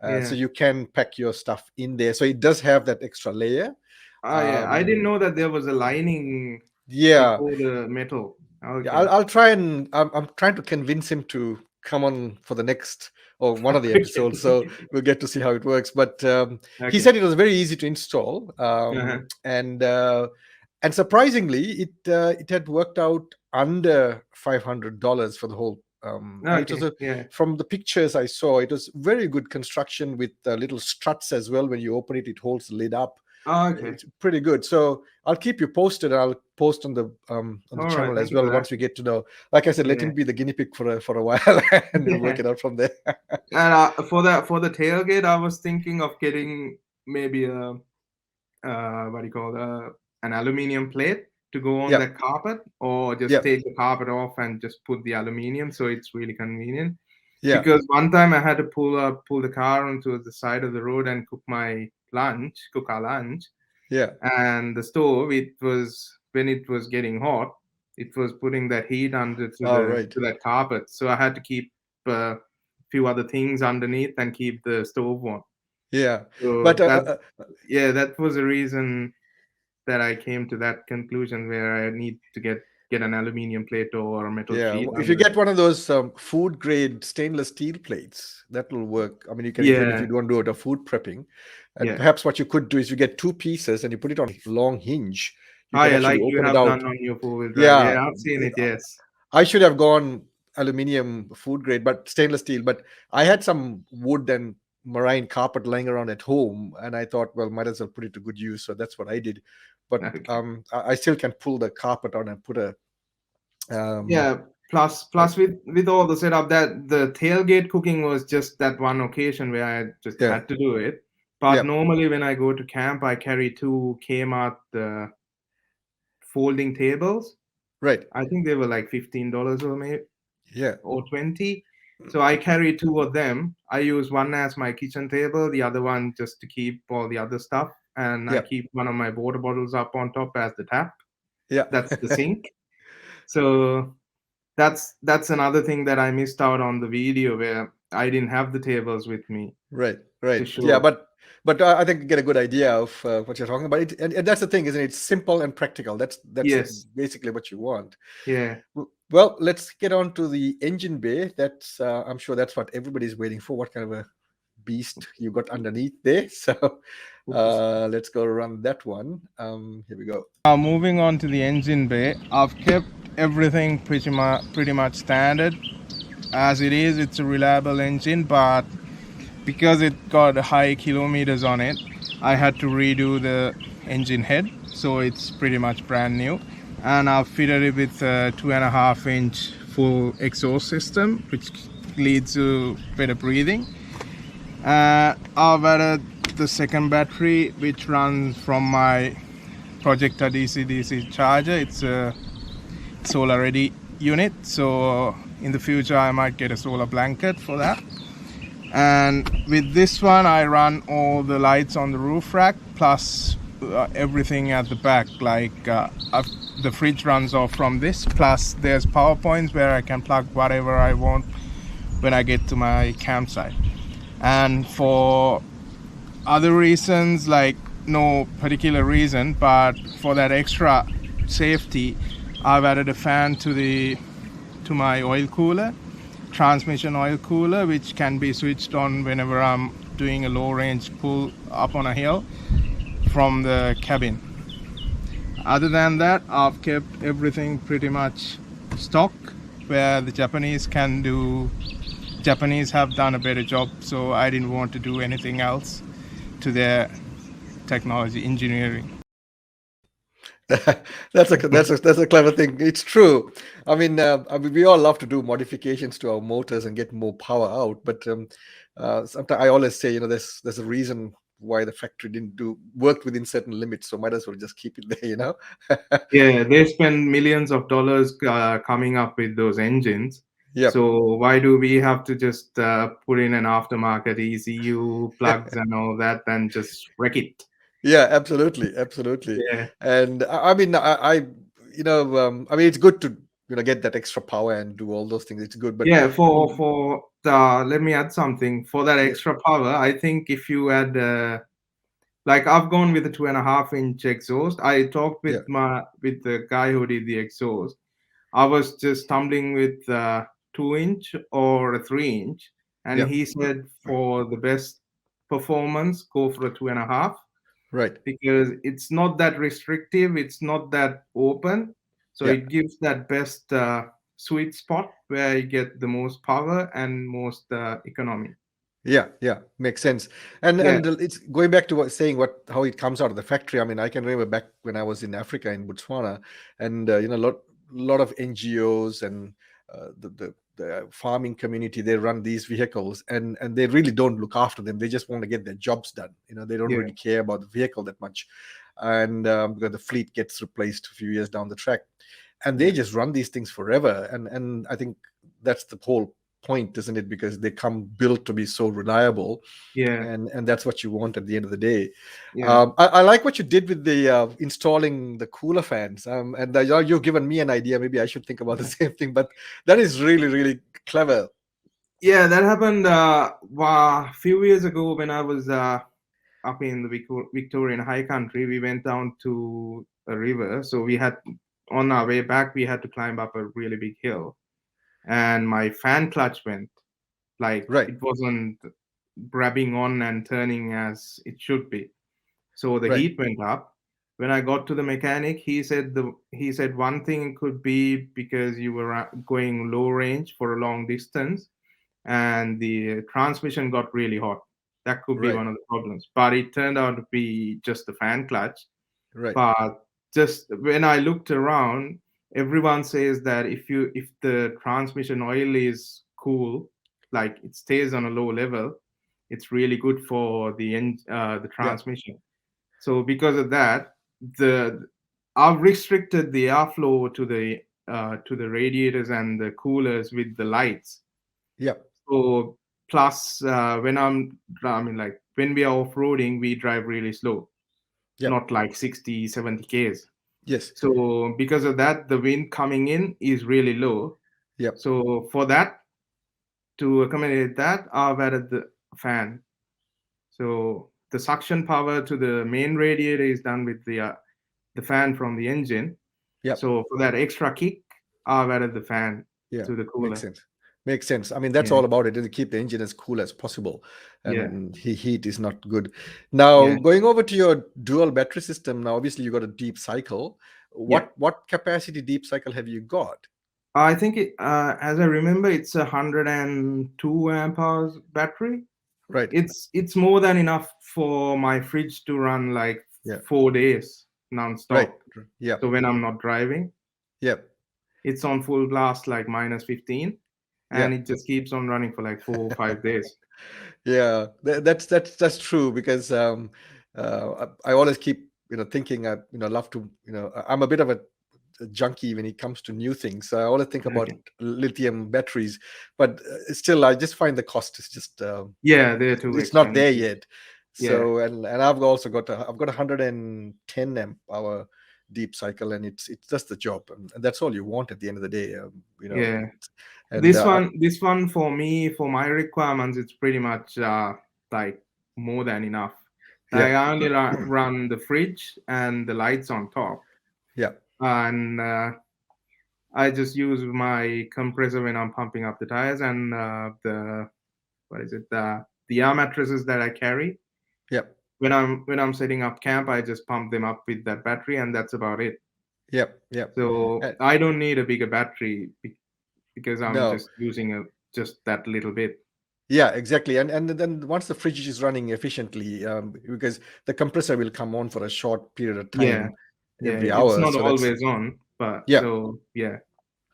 Yeah. you can pack your stuff in there. So it does have that extra layer. Ah, yeah. I didn't Um, know that there was a lining yeah, before the metal. yeah, Okay. I'll try, and I'm trying to convince him to come on for the next or one of the episodes, so Okay. we'll get to see how it works. But he Okay. said it was very easy to install, Uh-huh. and surprisingly, it had worked out under $500 for the whole. And it was Okay. Yeah. from the pictures I saw, it was very good construction with little struts as well. When you open it, it holds the lid up. Ah, okay. It's pretty good. So I'll keep you posted. I'll post on the All right. channel Thank as you for well that. once we get to know. Like I said, let Yeah. him be the guinea pig for a while, and we'll work Yeah. it out from there. And for the tailgate, I was thinking of getting maybe a what do you call an aluminium plate to go on Yeah, that carpet, or just yeah, take the carpet off and just put the aluminium, so it's really convenient. yeah, Because one time I had to pull the car onto the side of the road and cook our lunch, yeah. and the stove, it was when it was getting hot, it was putting that heat under All right. to that carpet, so I had to keep a few other things underneath and keep the stove warm. Yeah, but So that yeah, that was a reason that I came to that conclusion where I need to get an aluminium plate or a metal yeah, sheet if you under get it. one of those food grade stainless steel plates, that will work. I mean, you can, even if Yeah, you don't do it a food prepping, and yeah. perhaps what you could do is you get two pieces and you put it on a long hinge. You Oh can yeah, actually like you open it have out. done on your four-wheel drive. Yeah, Yeah, I've seen it. Yes. I should have gone aluminium food grade, but stainless steel. But I had some wood and marine carpet lying around at home, and I thought, well, might as well put it to good use. So that's what I did. But Okay. I still can pull the carpet out and put a um, Yeah. Plus with all the setup, that the tailgate cooking was just that one occasion where I just yeah, had to do it. But yeah, normally when I go to camp, I carry two Kmart folding tables. right, I think they were like $15 or maybe yeah, or 20. So I carry two of them. I use one as my kitchen table, the other one just to keep all the other stuff. And I yeah, keep one of my water bottles up on top as the tap. yeah, That's the sink. So that's another thing that I missed out on the video where I didn't have the tables with me right, to right. Yeah, show. but I think you get a good idea of what you're talking about. And that's the thing, isn't it? It's simple and practical. That's Yes. basically what you want. Yeah. Well, let's get on to the engine bay. That's I'm sure that's what everybody's waiting for. What kind of a beast you got underneath there? So Oops. let's go around that one. Here we go. Now moving on to the engine bay, I've kept everything pretty much standard as it is. It's a reliable engine, but because it got high kilometers on it, I had to redo the engine head, so it's pretty much brand new. And I've fitted it with a 2.5-inch full exhaust system, which leads to better breathing. I've added the second battery, which runs from my Projector DC-DC charger. It's a solar ready unit, so in the future I might get a solar blanket for that. And with this one I run all the lights on the roof rack, plus everything at the back, like the fridge runs off from this, plus there's power points where I can plug whatever I want when I get to my campsite. And for other reasons, like no particular reason, but for that extra safety, I've added a fan to my oil cooler, transmission oil cooler, which can be switched on whenever I'm doing a low range pull up on a hill from the cabin. Other than that, I've kept everything pretty much stock, where the Japanese have done a better job, so I didn't want to do anything else to their technology engineering. That's a clever thing. It's true. I mean, we all love to do modifications to our motors and get more power out, but sometimes I always say, there's a reason why the factory didn't work within certain limits, so might as well just keep it there. Yeah, they spend millions of dollars coming up with those engines. Yeah. So why do we have to just put in an aftermarket ECU plugs and all that and just wreck it? Yeah, absolutely, absolutely. Yeah. And I mean, I mean, it's good to get that extra power and do all those things. It's good, but Yeah, for let me add something. For that yeah, extra power, I think if you add like I've gone with a 2.5-inch exhaust. I talked yeah, with the guy who did the exhaust. I was just tumbling with 2-inch or a 3-inch, and yeah, he said for the best performance, go for a 2.5 right, because it's not that restrictive, it's not that open, so yeah. it gives that best sweet spot where you get the most power and most economy. Yeah, yeah, makes sense. And Yeah, it's going back to how it comes out of the factory. I mean, I can remember back when I was in Africa in Botswana, and lot of NGOs and the farming community, they run these vehicles, and they really don't look after them. They just want to get their jobs done. They don't yeah, really care about the vehicle that much, and because the fleet gets replaced a few years down the track, and they yeah, just run these things forever. And I think that's the whole point, isn't it? Because they come built to be so reliable, yeah, and that's what you want at the end of the day. yeah. I like what you did with the installing the cooler fans, and you've given me an idea. Maybe I should think about the same thing, but that is really, really clever. Yeah, that happened a few years ago when I was up in the Victorian High Country. We went down to a river, so we had on our way back we had to climb up a really big hill, and my fan clutch went, like Right, it wasn't grabbing on and turning as it should be. So the right, heat went up. When I got to the mechanic, he said one thing could be because you were going low range for a long distance, and the transmission got really hot. That could be right, one of the problems. But it turned out to be just the fan clutch. right. But just when I looked around, everyone says that if the transmission oil is cool, like it stays on a low level, it's really good for the Yeah, transmission. So because of that, the I've restricted the airflow to the radiators and the coolers with the lights. yeah, So plus I mean like when we are off-roading, we drive really slow, yeah, not like 60, 70 Ks. yes, So because of that, the wind coming in is really low. yeah, So for that, to accommodate that, I've added the fan. So the suction power to the main radiator is done with the fan from the engine. yeah. So for that extra kick, I've added the fan Yeah, to the makes cooler. sense. Makes sense. I mean, that's Yeah, all about it, is to keep the engine as cool as possible, yeah, and heat is not good. Now, yeah, going over to your dual battery system. Now, obviously, you got a deep cycle. yeah. What capacity deep cycle have you got? I think as I remember, it's 102 amp hours battery. Right. It's more than enough for my fridge to run like Yeah. 4 days Right. non-stop. Yeah. So when I'm not driving, Yeah. it's on full blast, like minus 15, Yeah. and it just keeps on running for like 4 or 5 days. Yeah, that's true because I always keep thinking love to I'm a bit of a junkie when it comes to new things. So I always think about Okay. lithium batteries, but still I just find the cost is just Yeah, they're too it's not there expensive. yet. Yeah, So and I've also got I've got 110 amp hour deep cycle, and it's just the job, and that's all you want at the end of the day. yeah. And This one for me, for my requirements, it's pretty much like more than enough. yeah, Like I only run the fridge and the lights on top, yeah, and I just use my compressor when I'm pumping up the tires, and the what is it the air mattresses that I carry yeah, when I'm setting up camp. I just pump them up with that battery, and that's about it. yeah, yeah. So And, I don't need a bigger battery because I'm no. just using just that little bit. Yeah, exactly. And then once the fridge is running efficiently, because the compressor will come on for a short period of Yeah, time yeah. every It's hour. not So that's always on, but yeah, so yeah,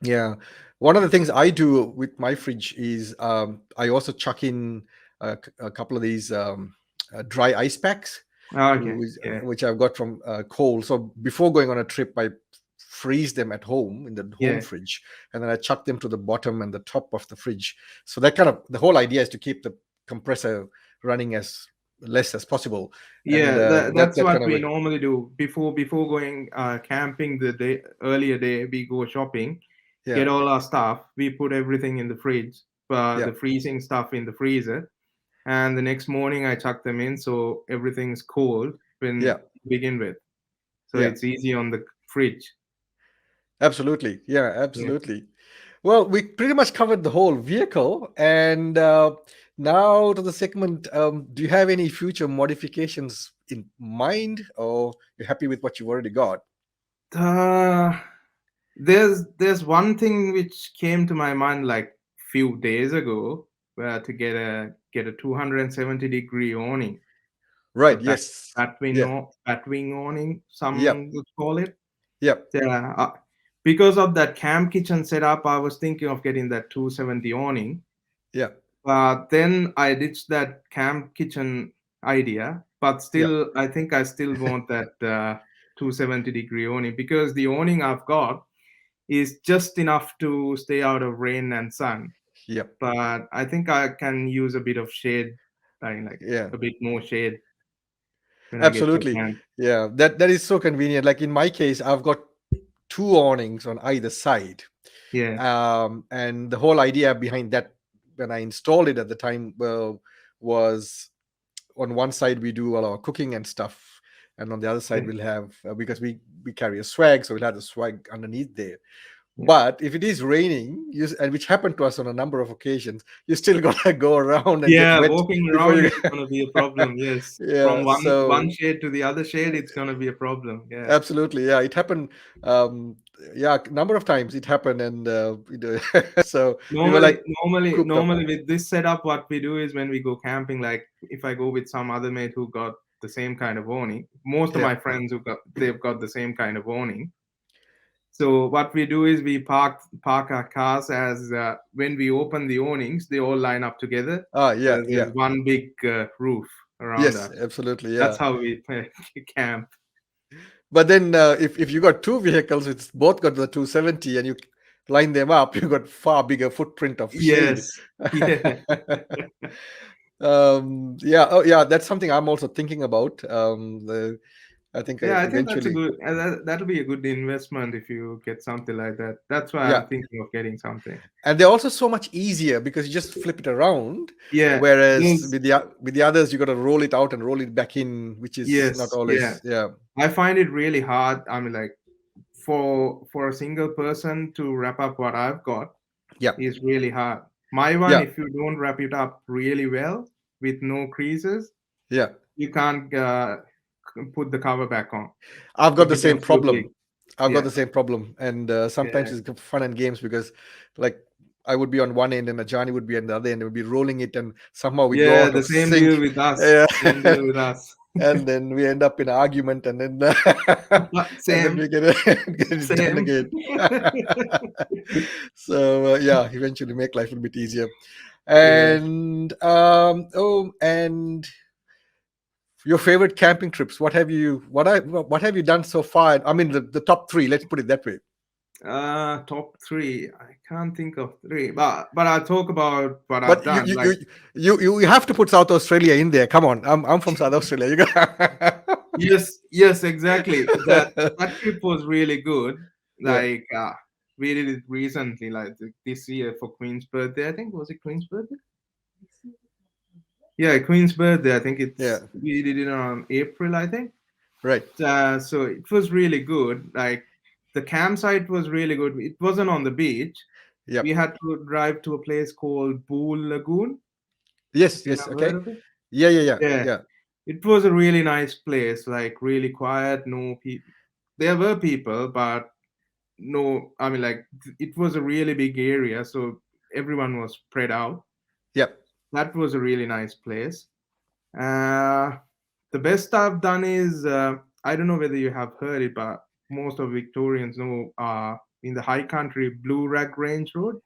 yeah. One of the things I do with my fridge is I also chuck in a couple of these dry ice packs, okay, yeah, which I've got from Cole. So before going on a trip, I freeze them at home in the home yeah, fridge, and then I chuck them to the bottom and the top of the fridge. So that kind of the whole idea is to keep the compressor running as less as possible, and yeah. That's that what kind of we normally do before going camping. The day earlier day, we go shopping, yeah, get all our stuff. We put everything in the fridge, yeah, the freezing stuff in the freezer, and the next morning I chuck them in, so everything's cold when yeah, to begin with. So yeah. it's easy on the fridge. Absolutely. Yeah, Yeah. absolutely. Well, we pretty much covered the whole vehicle. And now to the segment. Do you have any future modifications in mind, or you're happy with what you've already got? Uh, there's one thing which came to my mind like few days ago, to get a 270-degree awning. The Right. Yes. Yeah. batwing awning, Yep. some would call it. Yep. Yeah. Because of that camp kitchen setup, I was thinking of getting that 270 awning. Yep. Then I ditched that camp kitchen idea, but Yep. still, I think I still want that 270-degree awning, because the awning I've got is just enough to stay out of rain and sun. Yep. But I think I can use a bit of shade, like Yeah. a bit more shade when I get to Absolutely. camp. Yeah. That is so convenient. Like in my case, I've got two awnings on either side. Yeah, And the whole idea behind that, when I installed it at the time, was on one side we do all our cooking and stuff, and on the other side yeah, we'll have because we carry a swag, so we'll have the swag underneath there. yeah. But if it is raining, and which happened to us on a number of occasions, you still gotta go around and get Yeah, wet walking before around you. is gonna be a problem. Yes, from Yeah, one so shade to the other shade, it's gonna be a problem. Yeah. absolutely, yeah, it happened. Yeah, a number of times it happened, and so we were Normally, like normally, cooped up. normally with this setup, what we do is when we go camping, like if I go with some other mate who got the same kind of awning, most of Yeah, my friends they've got the same kind of awning. So what we do is we park our cars as when we open the awnings, they all line up together. yeah, There's yeah, one big roof around yes, us. absolutely, That's yeah. how we camp. But then if you got two vehicles, it's both got the 270, and you line them up, you got far bigger footprint of shade. Yes. Yeah. Yeah, oh yeah, that's something I'm also thinking about. I think Yeah, I think that's a eventually, good, that'll be a good investment if you get something like that. That's why yeah. I'm thinking of getting something. And they're also so much easier because you just flip it around. Yeah, Whereas there's, with the others, you got to roll it out and roll it back in, which is not yes, yeah. always. Yeah, I find it really hard. I mean, like for a single person to wrap up what I've got yeah, is really hard. My one, yeah, if you don't wrap it up really well with no creases, yeah. you can't put the cover back on. I've got It the same becomes too problem. big. I've got Yeah, the same problem, and sometimes yeah, it's fun and games because, like, I would be on one end and Ajani would be on the other end. We'd be rolling it, and somehow we go Yeah, out the of same deal sync. with us. Yeah. Same deal with us. And then we end up in an argument, and then and then Same, we get it done same. again. So yeah, eventually make life a bit easier. Yeah. And and your favorite camping trips. What have you done so far? I mean, the top three. Let's put it that way. Top three. I can't think of three, but I'll talk about what I've But done. Like, you have to put South Australia in there. Come on, I'm from South Australia. You got yes, exactly. That trip was really good. yeah, Like, we did it recently, like this year for Queen's birthday. I think, was it Queen's birthday? Yeah, Queen's birthday. I think yeah, we did it on April, I think. right. So it was really good. Like, the campsite was really good. It wasn't on the beach. We Yep. had to drive to a place called Bull Lagoon, if Yes, you yes. have heard Okay. of it. Yeah, yeah, yeah, Yeah, yeah, it was a really nice place. Like, really quiet. No people. There were people, but no. I mean, like, it was a really big area, so everyone was spread out. yep. That was a really nice place. Uh, the best I've done is, I don't know whether you have heard it, but most of Victorians know, in the high country, Blue Rag Range Road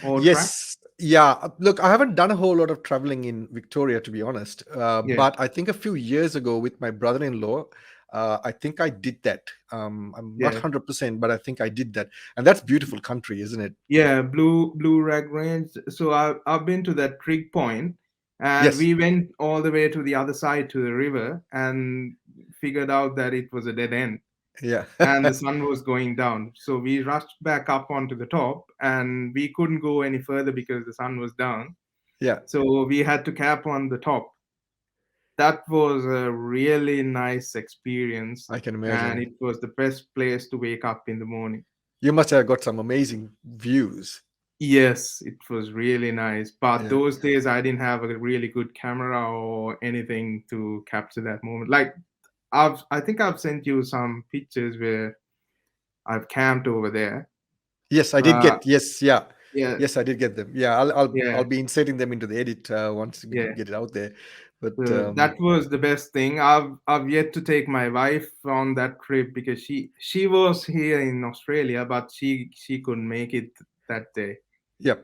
or track. Yes, yeah. Look, I haven't done a whole lot of traveling in Victoria, to be honest. Yeah, But I think a few years ago with my brother-in-law, I think I did that. I'm not yeah, 100%, but I think I did that, and that's beautiful country, isn't it? yeah. Blue Rag Range. So I've been to that trig point, and Yes. we went all the way to the other side to the river and figured out that it was a dead end. Yeah. And the sun was going down. So we rushed back up onto the top, and we couldn't go any further because the sun was down. Yeah. So we had to camp on the top. That was a really nice experience, I can and imagine. it was the best place to wake up in the morning. You must have got some amazing views. Yes, it was really nice. But Yeah. those days I didn't have a really good camera or anything to capture that moment. Like, I think I've sent you some pictures where I've camped over there. Yes, I did Uh, get. Yes, yeah. yeah, Yes, I did get them. Yeah, I'll yeah, be inserting them into the edit once we yeah. get it out there. But So that was the best thing. I've yet to take my wife on that trip because she was here in Australia, but she couldn't make it that day. yeah.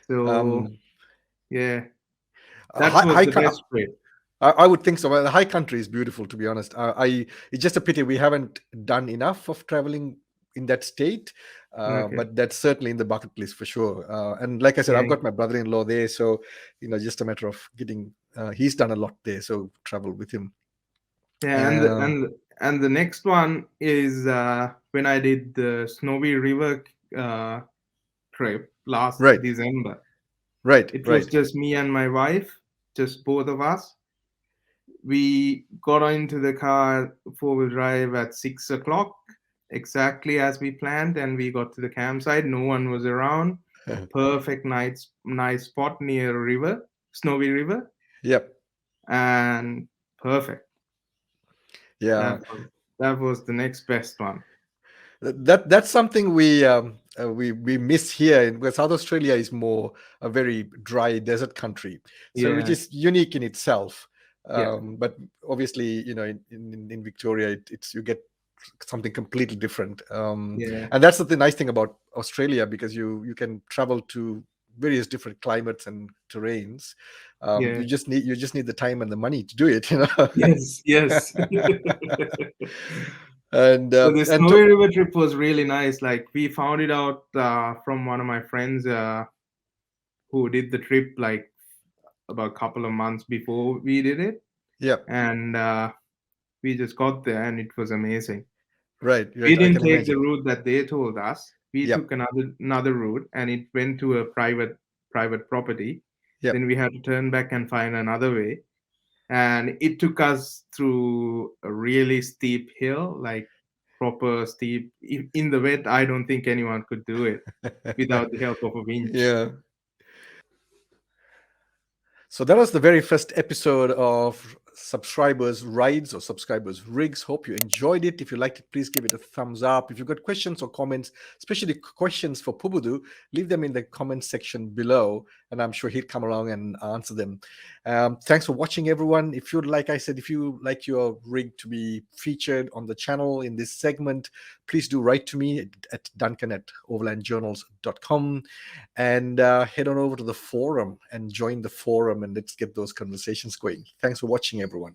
So Um, yeah, that high, was high, the best trip. I would think so. Well, the high country is beautiful, to be honest. It's just a pity we haven't done enough of traveling in that state, Okay. but that's certainly in the bucket list for sure. And like I said, Yeah, I've got my brother-in-law there, so just a matter of getting. He's done a lot there, so travel with him. yeah, Uh, and the next one is, when I did the Snowy River uh, trip last right, December. right, It was right. just me and my wife, just both of us. We got into the car, four-wheel drive, at 6 o'clock, exactly as we planned, and we got to the campsite. No one was around. Perfect nice spot near a river, Snowy River, Yep. and perfect. Yeah. That was the next best one. That's something we miss here because South Australia is more a very dry desert country, so which Yeah, is unique in itself. yeah, But obviously, in Victoria, it's you get something completely different. yeah, And that's the nice thing about Australia because you can travel to various different climates and terrains. yeah. You just need the time and the money to do it. Yes, yes. and So the and Snowy River trip was really nice. Like, we found it out from one of my friends who did the trip, like, about a couple of months before we did it, yeah. and we just got there, and it was amazing. Right, We right. I didn't can take the imagine. route that they told us. We Yep, took another route, and it went to a private property. yep. Then we had to turn back and find another way, and it took us through a really steep hill, like, proper steep. In the wet, I don't think anyone could do it without the help of a winch. Yeah. So that was the very first episode of subscribers rides or subscribers rigs. Hope you enjoyed it. If you liked it, please give it a thumbs up. If you've got questions or comments, especially questions for Pubudu, leave them in the comment section below, and I'm sure he'll come along and answer them. Thanks for watching, everyone. If you'd like, I said, if you like your rig to be featured on the channel in this segment, please do write to me at duncan@overlandjournals.com, and head on over to the forum and join the forum, and let's get those conversations going. Thanks for watching, everyone.